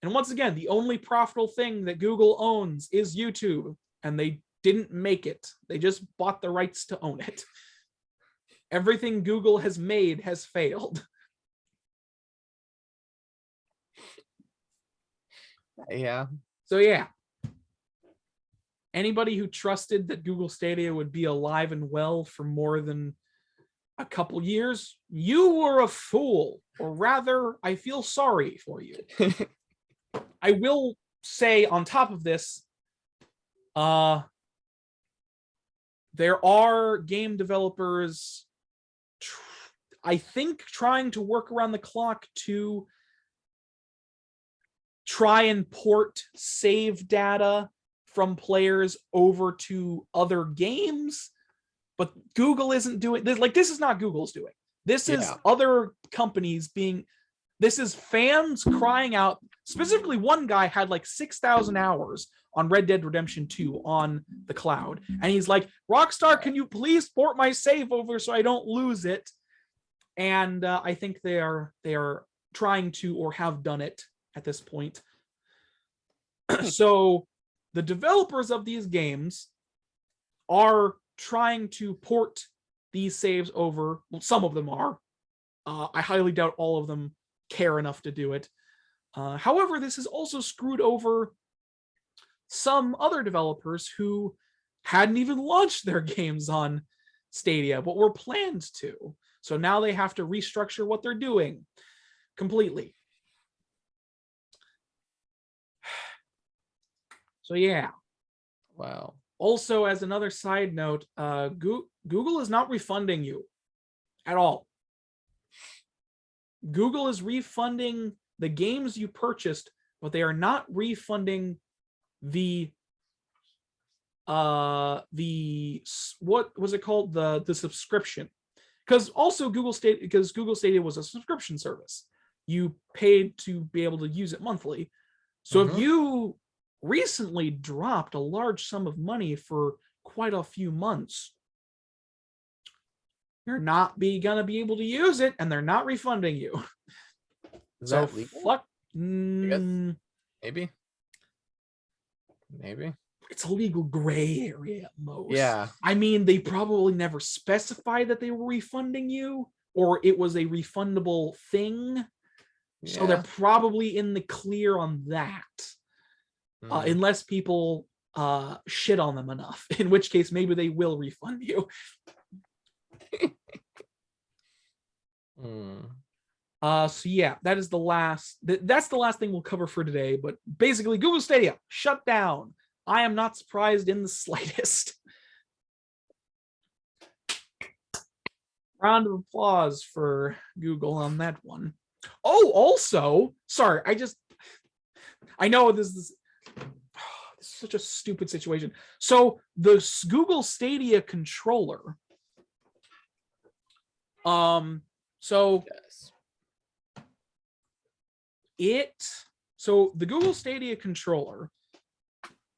and once again, the only profitable thing that Google owns is YouTube, and they didn't make it. They just bought the rights to own it. Everything Google has made has failed. Yeah. So yeah. Anybody who trusted that Google Stadia would be alive and well for more than a couple years, you were a fool. Or rather, I feel sorry for you. I will say on top of this, there are game developers, I think, trying to work around the clock to try and port save data from players over to other games, but Google isn't doing this. Like, this is not Google's doing. This is other companies being, this is fans crying out. Specifically, one guy had like 6,000 hours on Red Dead Redemption 2 on the cloud. And he's like, Rockstar, can you please port my save over so I don't lose it? And I think they are trying to, or have done it at this point. So the developers of these games are trying to port these saves over. Well, some of them are. I highly doubt all of them care enough to do it. However, this has also screwed over some other developers who hadn't even launched their games on Stadia, but were planned to. So now they have to restructure what they're doing completely. So yeah. Wow. Also, as another side note, Google is not refunding you at all. Google is refunding the games you purchased, but they are not refunding the what was it called, the subscription, because Google Stadia was a subscription service. You paid to be able to use it monthly. So if you recently dropped a large sum of money for quite a few months, you're not gonna be able to use it, and they're not refunding you. Is So that legal? fuck. Maybe. It's a legal gray area at most. Yeah. I mean, they probably never specified that they were refunding you, or it was a refundable thing. So they're probably in the clear on that. Unless people shit on them enough, in which case maybe they will refund you. So yeah, that is the last. That's the last thing we'll cover for today. But basically, Google Stadia shut down. I am not surprised in the slightest. Round of applause for Google on that one. Oh, also, sorry, I know this is such a stupid situation. So the Google Stadia controller. So the Google Stadia controller,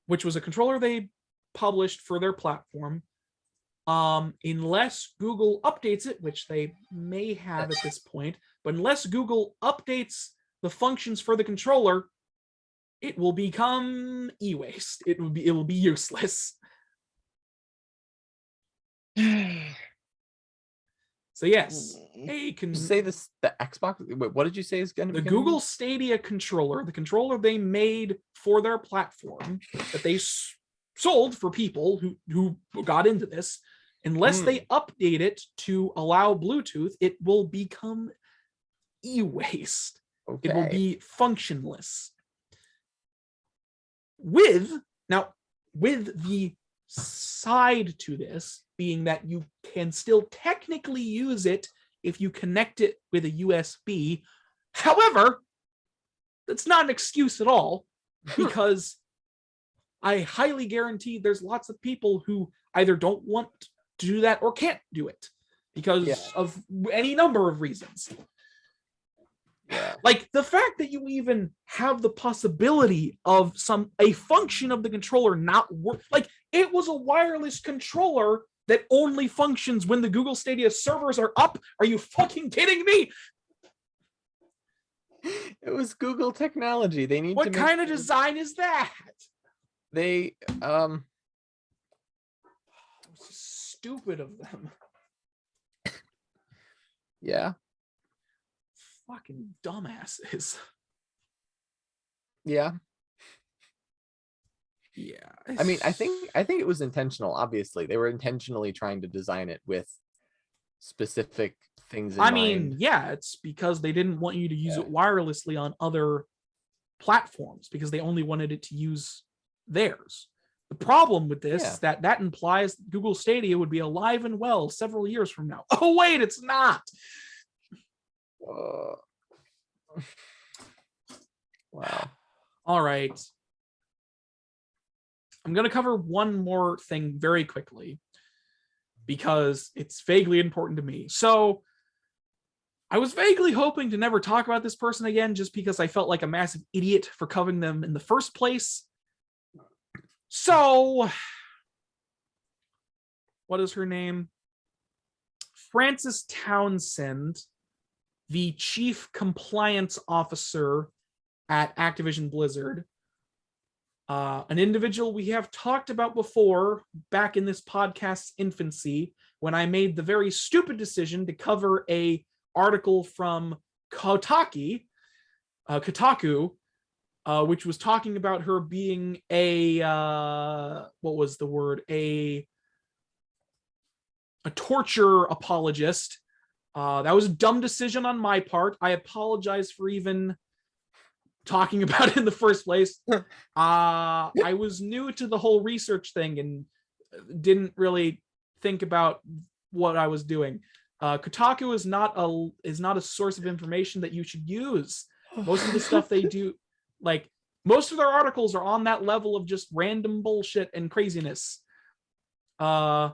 which was a controller they published for their platform, unless Google updates it, which they may have at this point, but unless Google updates the functions for the controller, it will become e-waste. It will be useless. So yes, Did you say this, the Xbox? Wait, what did you say is going to be the Google Stadia controller, the controller they made for their platform that they sold for people who got into this, unless they update it to allow Bluetooth, it will become e-waste. Okay. It will be functionless. With the side to this being that you can still technically use it if you connect it with a USB. However, that's not an excuse at all, because I highly guarantee there's lots of people who either don't want to do that or can't do it because of any number of reasons. Yeah. Like the fact that you even have the possibility of a function of the controller not work. Like it was a wireless controller that only functions when the Google Stadia servers are up. Are you fucking kidding me? It was Google technology. They need what to make kind of design is that? They stupid of them. Yeah. Fucking dumbasses. Yeah. Yeah. I mean, I think it was intentional. Obviously, they were intentionally trying to design it with specific things in mind. Mean, yeah, it's because they didn't want you to use it wirelessly on other platforms because they only wanted it to use theirs. The problem with this is that implies Google Stadia would be alive and well several years from now. Oh, wait, it's not. Wow. All right. I'm going to cover one more thing very quickly because it's vaguely important to me. So I was vaguely hoping to never talk about this person again just because I felt like a massive idiot for covering them in the first place. So, what is her name? Frances Townsend, the chief compliance officer at Activision Blizzard, an individual we have talked about before back in this podcast's infancy when I made the very stupid decision to cover a article from Kotaku which was talking about her being a what was the word? A torture apologist. That was a dumb decision on my part. I apologize for even talking about it in the first place. I was new to the whole research thing and didn't really think about what I was doing. Kotaku is not a source of information that you should use. Most of the stuff they do, like most of their articles are on that level of just random bullshit and craziness. I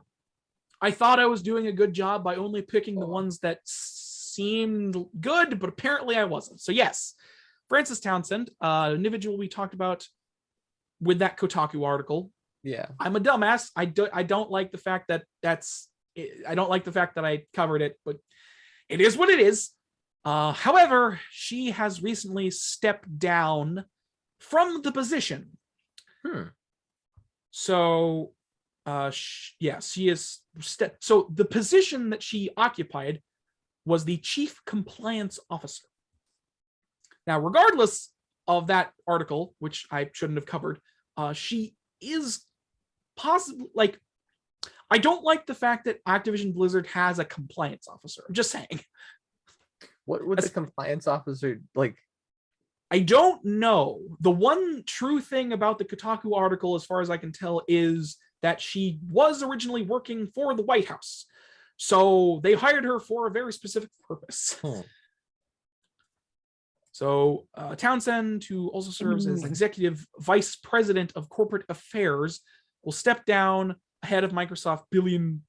thought I was doing a good job by only picking the ones that seemed good, but apparently I wasn't. So yes, Francis Townsend, an individual we talked about with that Kotaku article. Yeah. I'm a dumbass. I don't like the fact that I don't like the fact that I covered it, but it is what it is. However, she has recently stepped down from the position. So, she is. So the position that she occupied was the chief compliance officer. Now, regardless of that article, which I shouldn't have covered, she is possibly like. I don't like the fact that Activision Blizzard has a compliance officer. I'm just saying. What would the compliance officer like? I don't know. The one true thing about the Kotaku article, as far as I can tell, is that she was originally working for the White House. So they hired her for a very specific purpose. So Townsend, who also serves as executive vice president of corporate affairs, will step down ahead of Microsoft the $1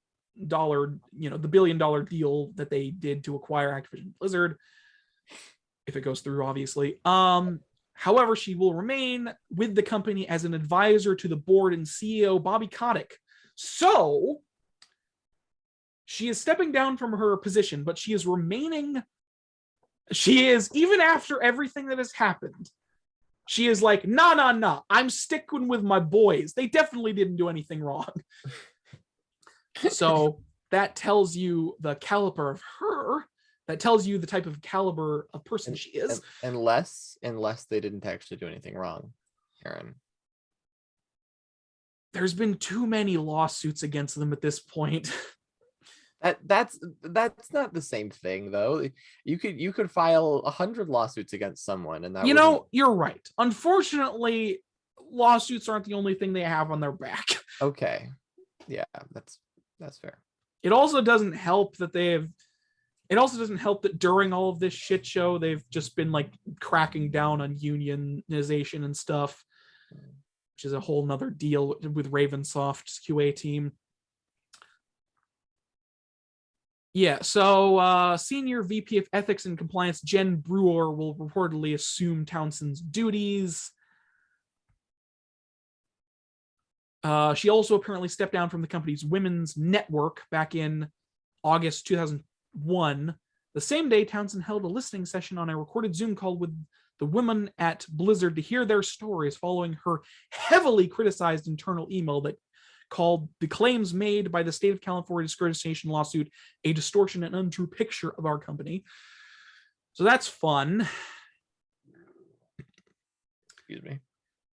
billion deal that they did to acquire Activision Blizzard, if it goes through, obviously. However, she will remain with the company as an advisor to the board and CEO Bobby Kotick. So she is stepping down from her position, but she is remaining. She is, even after everything that has happened, she is like, nah, I'm sticking with my boys. They definitely didn't do anything wrong. So that tells you the caliber of her. That tells you the type of caliber of person she is. Unless they didn't actually do anything wrong, Aaron. There's been too many lawsuits against them at this point. That's not the same thing, though. You could file 100 lawsuits against someone, and that you're right. Unfortunately, lawsuits aren't the only thing they have on their back. Okay, yeah, that's fair. It also doesn't help that during all of this shit show, they've just been like cracking down on unionization and stuff, which is a whole nother deal with Ravensoft's QA team. Yeah, so Senior VP of Ethics and Compliance Jen Brewer will reportedly assume Townsend's duties. She also apparently stepped down from the company's women's network back in August 2001. The same day, Townsend held a listening session on a recorded Zoom call with the women at Blizzard to hear their stories following her heavily criticized internal email that called the claims made by the state of California discrimination lawsuit a distortion and untrue picture of our company. So that's fun. Excuse me.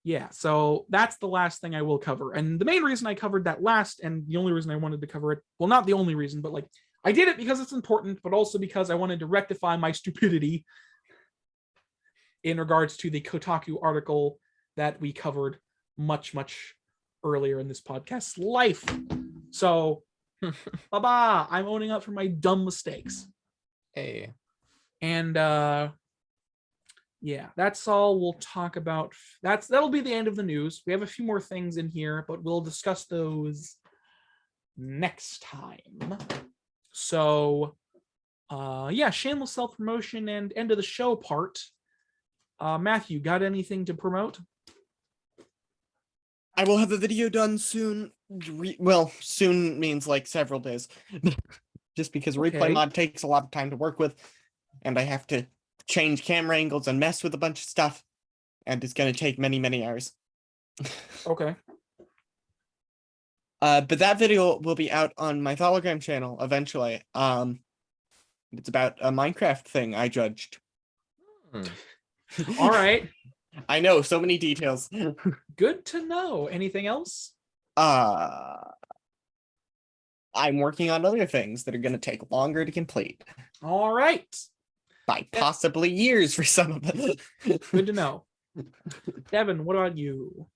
Yeah, so that's the last thing I will cover. And the main reason I covered that last, and the only reason I wanted to cover it, well, not the only reason, but like I did it because it's important, but also because I wanted to rectify my stupidity in regards to the Kotaku article that we covered much earlier in this podcast's life. So, bye-bye. I'm owning up for my dumb mistakes. Hey. And yeah, that's all we'll talk about. That'll be the end of the news. We have a few more things in here, but we'll discuss those next time. So, yeah, shameless self-promotion and end of the show part. Matthew, got anything to promote? I will have the video done soon. Soon means like several days. Just because Replay Mod takes a lot of time to work with, and I have to change camera angles and mess with a bunch of stuff, and it's going to take many hours. Okay. But that video will be out on my Thologram channel eventually. It's about a Minecraft thing I judged. All right. I know so many details. Good to know. Anything else? I'm working on other things that are going to take longer to complete. All right. By possibly years for some of them. Good to know. Devin, what about you?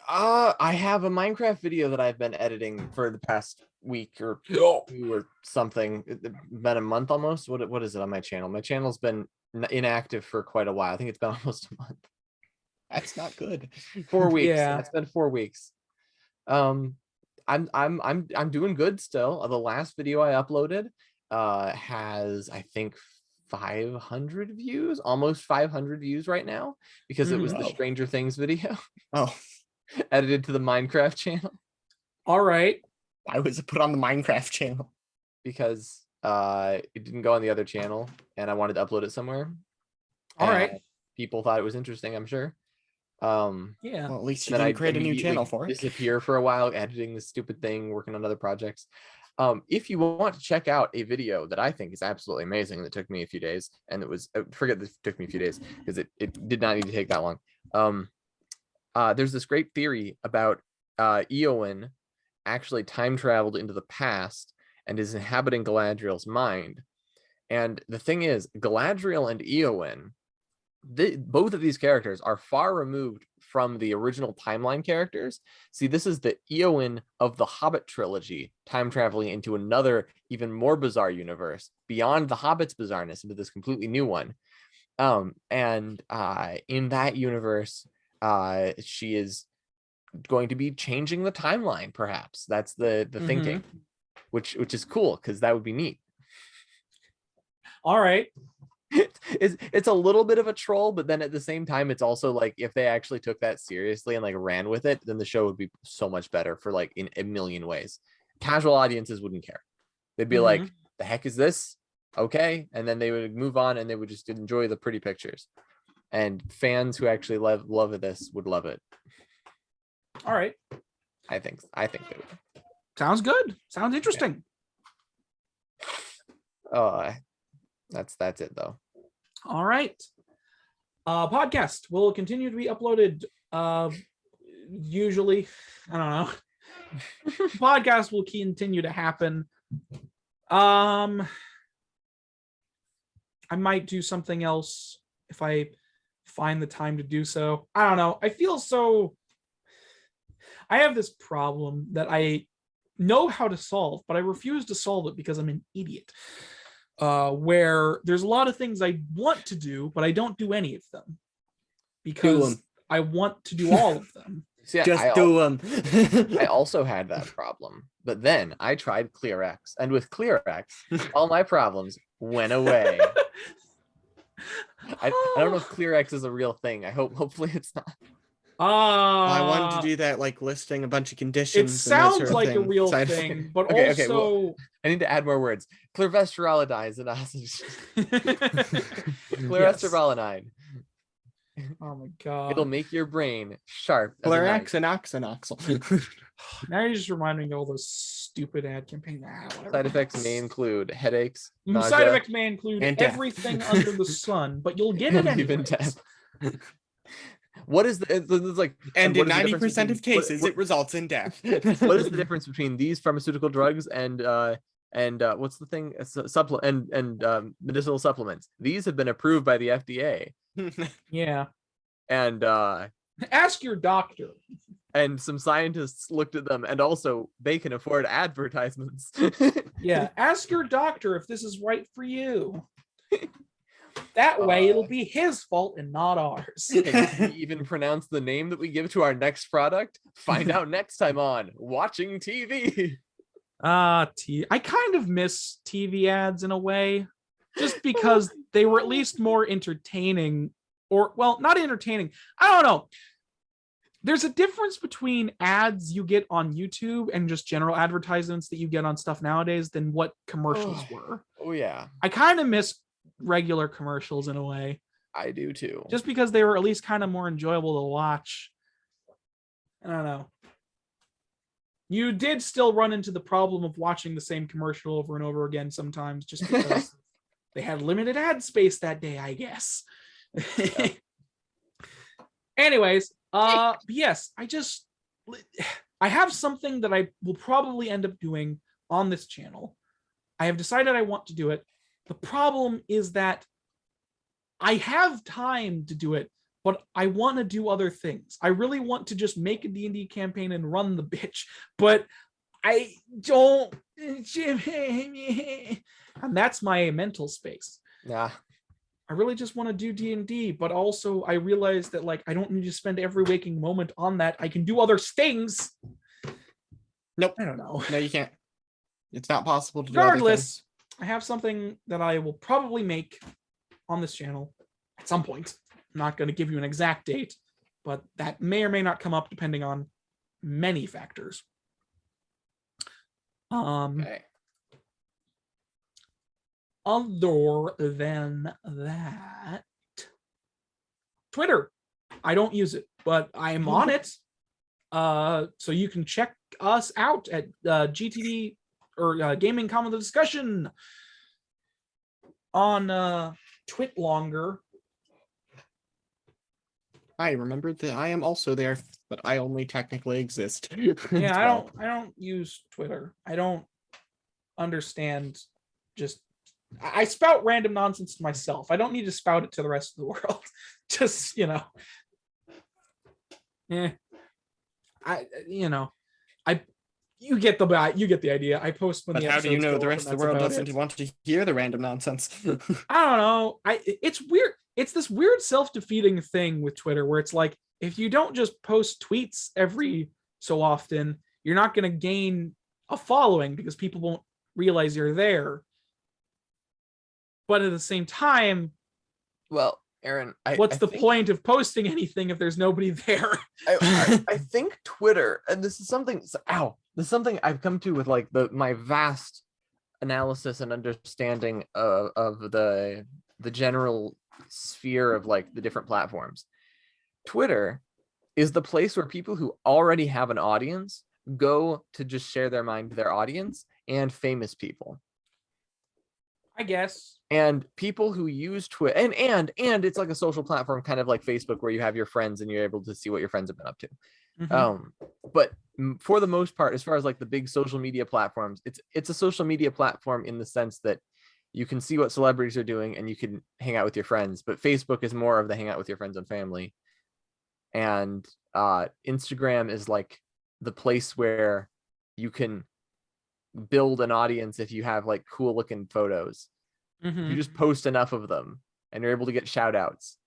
I have a Minecraft video that I've been editing for the past week or two or something. It's been a month almost. What is it on my channel? My channel's been inactive for quite a while. I think it's been almost a month. That's not good. 4 weeks. Yeah. It's been 4 weeks. I'm doing good still. The last video I uploaded has, I think, 500 views, almost 500 views right now, because it was the Stranger Things video. Oh. Edited to the Minecraft channel. All right. Why was it put on the Minecraft channel? Because it didn't go on the other channel and I wanted to upload it somewhere. All right. People thought it was interesting, I'm sure. Yeah. Well, at least you didn't create a new channel for it. Disappear for a while, editing this stupid thing, working on other projects. If you want to check out a video that I think is absolutely amazing, that took me a few days, and it was, forget this took me a few days, because it did not need to take that long. There's this great theory about Eowyn actually time traveled into the past and is inhabiting Galadriel's mind. And the thing is, Galadriel and Eowyn, both of these characters are far removed from the original timeline characters. See, this is the Eowyn of the Hobbit trilogy, time traveling into another, even more bizarre universe, beyond the Hobbit's bizarreness, into this completely new one. In that universe, she is going to be changing the timeline, perhaps. That's the thinking, which is cool, because that would be neat. All right. It's a little bit of a troll, but then at the same time, it's also like, if they actually took that seriously and like ran with it, then the show would be so much better for like in a million ways. Casual audiences wouldn't care. They'd be like, the heck is this? Okay. And then they would move on and they would just enjoy the pretty pictures. And fans who actually love this would love it. All right. I think they would. Sounds good. Sounds interesting. That's it though. All right. Podcast will continue to be uploaded. Usually, I don't know. Podcast will continue to happen. I might do something else if I find the time to do so. I don't know. I have this problem that I know how to solve, but I refuse to solve it because I'm an idiot. Where there's a lot of things I want to do, but I don't do any of them because I want to do all of them. See, Just do them. I also had that problem, but then I tried ClearX, and with ClearX, all my problems went away. I don't know if ClearX is a real thing. Hopefully it's not. I wanted to do that, like listing a bunch of conditions. It sounds like a real thing, but also well, I need to add more words. Clearvestrolidine. Clearvestrolidine. Oh my god! It'll make your brain sharp. ClearX and Oxynoxyl. Now you're just reminding me of all those stupid ad campaigns. Side effects may include headaches. Side effects may include everything under the sun, but you'll get it anyway. What is it's like? And in 90% of cases, it results in death. What is the difference between these pharmaceutical drugs and what's the thing? Supplement and medicinal supplements. These have been approved by the FDA. Yeah. And ask your doctor. And some scientists looked at them, and also they can afford advertisements. Yeah, ask your doctor if this is right for you. That way it'll be his fault and not ours. Can we even pronounce the name that we give to our next product? Find out next time on Watching TV. I kind of miss TV ads in a way, just because they were at least more entertaining, or well, not entertaining. I don't know. There's a difference between ads you get on YouTube and just general advertisements that you get on stuff nowadays than what commercials were. Oh yeah. I kind of miss regular commercials in a way. I do too. Just because they were at least kind of more enjoyable to watch. I don't know. You did still run into the problem of watching the same commercial over and over again sometimes, just because they had limited ad space that day, I guess. Yeah. Anyways, yes, I have something that I will probably end up doing on this channel. I have decided I want to do it. The problem is that I have time to do it, but I want to do other things. I really want to just make a D&D campaign and run the bitch, but I don't. And that's my mental space. Yeah. I really just want to do D&D, but also I realize that like I don't need to spend every waking moment on that. I can do other things. Nope. I don't know. No, you can't. It's not possible to do Regardless, I have something that I will probably make on this channel at some point. I'm not going to give you an exact date, but that may or may not come up depending on many factors. Okay. Other than that, Twitter. I don't use it, but I'm on it. So you can check us out at GTD or Gaming Common the Discussion on Twit longer. I remember that I am also there, but I only technically exist. Yeah, I don't use Twitter. I don't understand. Just I spout random nonsense to myself. I don't need to spout it to the rest of the world. Just, you get the idea. I post when but the how do you episodes know go the up, rest and of the that's world about doesn't it. want to hear the random nonsense? I don't know. It's weird. It's this weird self-defeating thing with Twitter where it's like if you don't just post tweets every so often, you're not going to gain a following because people won't realize you're there. But at the same time, Well, Aaron, what's the point of posting anything if there's nobody there? I think Twitter, and this is something I've come to with like my vast analysis and understanding of the general sphere of like the different platforms. Twitter is the place where people who already have an audience go to just share their mind to their audience and famous people. I guess. And people who use Twitter and it's like a social platform, kind of like Facebook, where you have your friends and you're able to see what your friends have been up to. Mhm. But for the most part, as far as like the big social media platforms, it's a social media platform in the sense that you can see what celebrities are doing and you can hang out with your friends. But Facebook is more of the hang out with your friends and family. And Instagram is like the place where you can build an audience if you have like cool looking photos. Mhm. You just post enough of them and you're able to get shout outs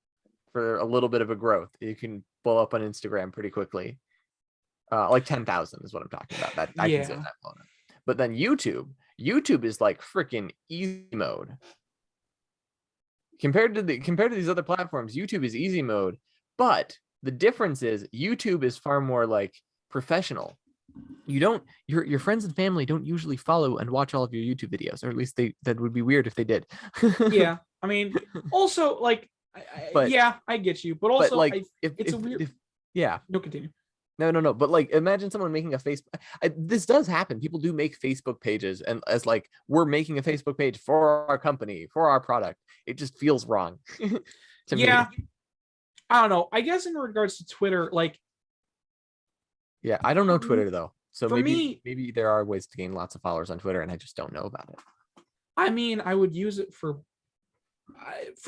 for a little bit of a growth. You can blow up on Instagram pretty quickly. Like 10,000 is what I'm talking about. That I can say that blown up. But then YouTube is like freaking easy mode. Compared to these other platforms, YouTube is easy mode, but the difference is YouTube is far more like professional. Your friends and family don't usually follow and watch all of your YouTube videos, or at least that would be weird if they did. Yeah, I mean, also like, I get you, but also like it's a weird. Yeah. No, continue. No. But like, imagine someone making a Facebook. This does happen. People do make Facebook pages, and as like we're making a Facebook page for our company, for our product. It just feels wrong to me. I don't know. I guess in regards to Twitter, like. Yeah, I don't know Twitter though. So maybe there are ways to gain lots of followers on Twitter, and I just don't know about it. I mean, I would use it for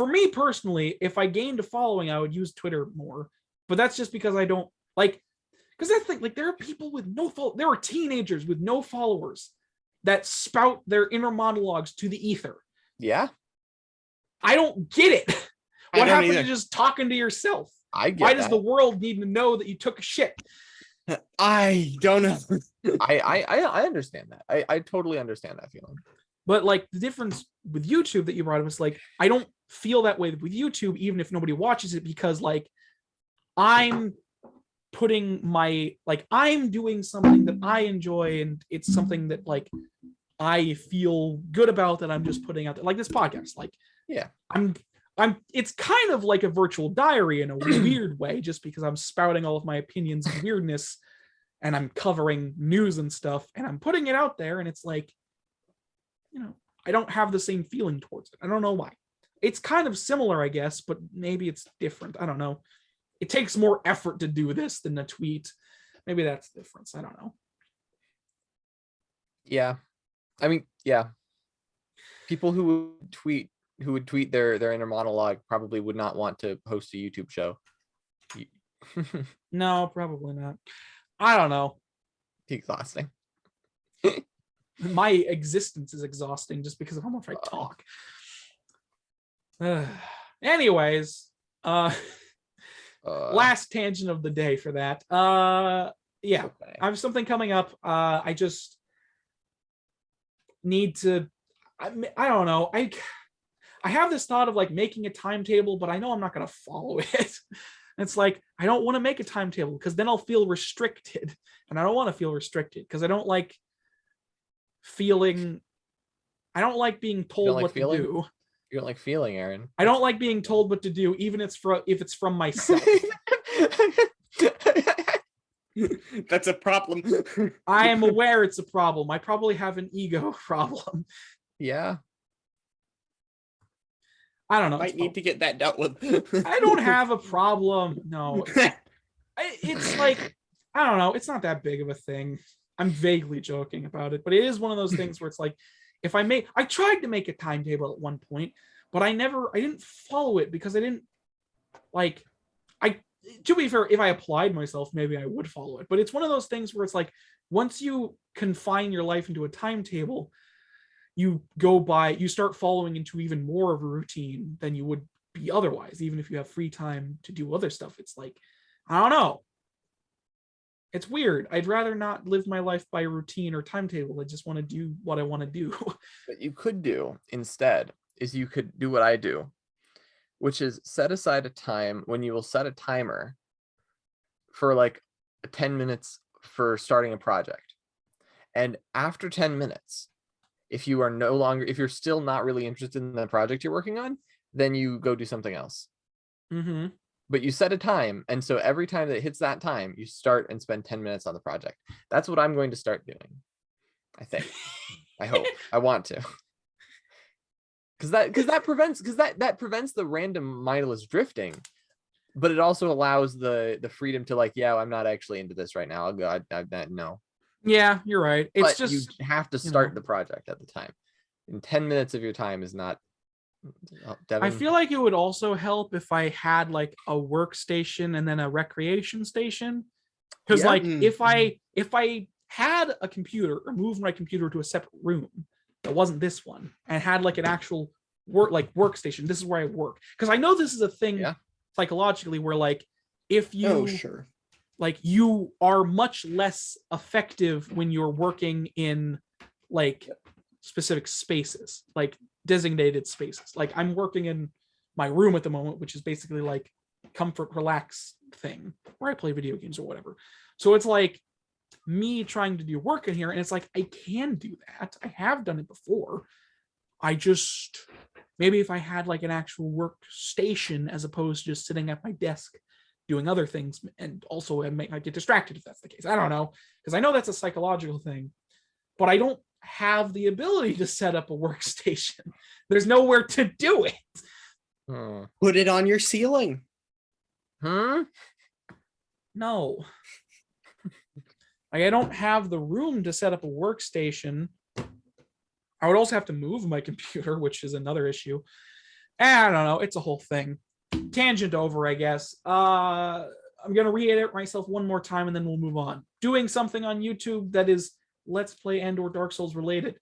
me personally. If I gained a following, I would use Twitter more. But that's just because I don't like. Because I think like there are people with there are teenagers with no followers that spout their inner monologues to the ether. Yeah, I don't get it. What happened to just talking to yourself? Why does the world need to know that you took a shit? I don't know. I understand that. I totally understand that feeling. But like the difference with YouTube that you brought up is like I don't feel that way with YouTube, even if nobody watches it, because like I'm putting I'm doing something that I enjoy, and it's something that like I feel good about, that I'm just putting out there, like this podcast. Like, yeah, it's kind of like a virtual diary in a weird way, just because I'm spouting all of my opinions and weirdness, and I'm covering news and stuff, and I'm putting it out there, and it's like, I don't have the same feeling towards it. I don't know why. it's kind of similar, I guess, but maybe it's different. I don't know. It takes more effort to do this than a tweet. Maybe that's the difference. I don't know. Yeah. I mean, yeah. People who would tweet their inner monologue probably would not want to host a YouTube show. No, probably not. I don't know. Exhausting. My existence is exhausting just because of how much I talk. Anyways, last tangent of the day for that. Yeah, okay. I have something coming up. I just need to. I don't know. I have this thought of like making a timetable, but I know I'm not going to follow it. It's like I don't want to make a timetable because then I'll feel restricted, and I don't want to feel restricted because I don't like feeling. I don't like being told what to do. You don't like feeling, Aaron. I don't like being told what to do, even if it's from myself. That's a problem. I am aware it's a problem. I probably have an ego problem. Yeah. I don't know. Might need to get that dealt with. I don't have a problem. No. It's like, I don't know. It's not that big of a thing. I'm vaguely joking about it, but it is one of those things where it's like, I tried to make a timetable at one point, but I didn't follow it because I didn't like, to be fair, if I applied myself, maybe I would follow it. But it's one of those things where it's like, once you confine your life into a timetable, you start following into even more of a routine than you would be otherwise, even if you have free time to do other stuff. It's like, I don't know. It's weird. I'd rather not live my life by a routine or timetable. I just want to do what I want to do. What you could do instead is you could do what I do, which is set aside a time when you will set a timer for like 10 minutes for starting a project. And after 10 minutes, if you're still not really interested in the project you're working on, then you go do something else. Mm-hmm. But you set a time, and so every time that it hits that time, you start and spend 10 minutes on the project. That's what I'm going to start doing, I think. I hope. I want to. Because that prevents the random mindless drifting, but it also allows the freedom to like, yeah, I'm not actually into this right now. I'll go. No. Yeah, you're right. It's but just you have to start the project at the time. And 10 minutes of your time is not. I feel like it would also help if I had like a workstation and then a recreation station. Because like if I had a computer or moved my computer to a separate room that wasn't this one and had like an actual workstation, this is where I work. Because I know this is a thing psychologically where like if you like you are much less effective when you're working in like specific spaces, like designated spaces. Like I'm working in my room at the moment, which is basically like comfort relax thing where I play video games or whatever. So it's like me trying to do work in here, and it's like I can do that. I have done it before. I just maybe if I had like an actual workstation as opposed to just sitting at my desk doing other things, and also I might get distracted if that's the case. I don't know, because I know that's a psychological thing, but I don't have the ability to set up a workstation. There's nowhere to do it. Put it on your ceiling. No. Like, I don't have the room to set up a workstation. I would also have to move my computer, which is another issue. I don't know. It's a whole thing. Tangent over, I guess. I'm going to reiterate myself one more time and then we'll move on. Doing something on YouTube that is Let's Play and/or Dark Souls related.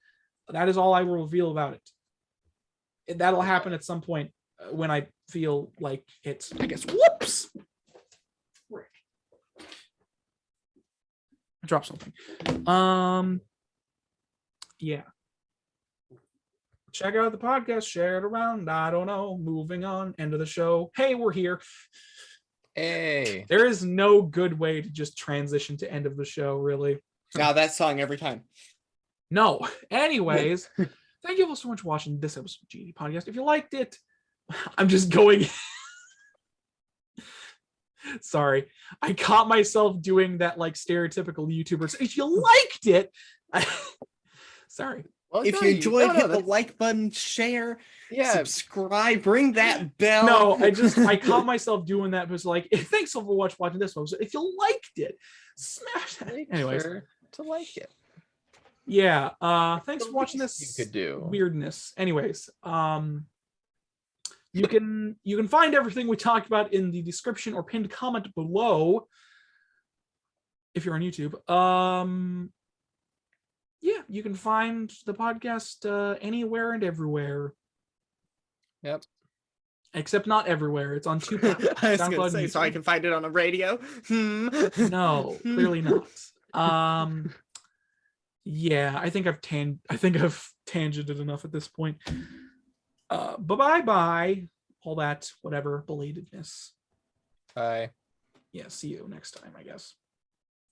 That is all I will reveal about it. That'll happen at some point when I feel like it's, I guess, whoops. I dropped something. Yeah. Check out the podcast, share it around. I don't know. Moving on. End of the show. Hey, we're here. Hey. There is no good way to just transition to end of the show, really. Now that song every time. No. Anyways, thank you all so much for watching this episode of GTD Podcast. If you liked it, I'm just going. Sorry. I caught myself doing that like stereotypical YouTubers. If you liked it, sorry. Well, If no, you enjoyed, hit the that's- like button, share, yeah. subscribe, ring that bell. No, I caught myself doing that, but it's like, thanks so much for watching this one. So if you liked it, smash that. Make Anyways, sure to like it. yeah. Thanks The for watching least this you could do. weirdness. Anyways, you can find everything we talked about in the description or pinned comment below if you're on YouTube. Yeah, you can find the podcast anywhere and everywhere. Yep. Except not everywhere. It's on 2 platforms. I was SoundCloud gonna and say, so I YouTube. can find it on the radio. No, clearly not. Yeah, I think I've tangented enough at this point. Bye. All that, whatever, belatedness. Bye. Yeah, see you next time, I guess.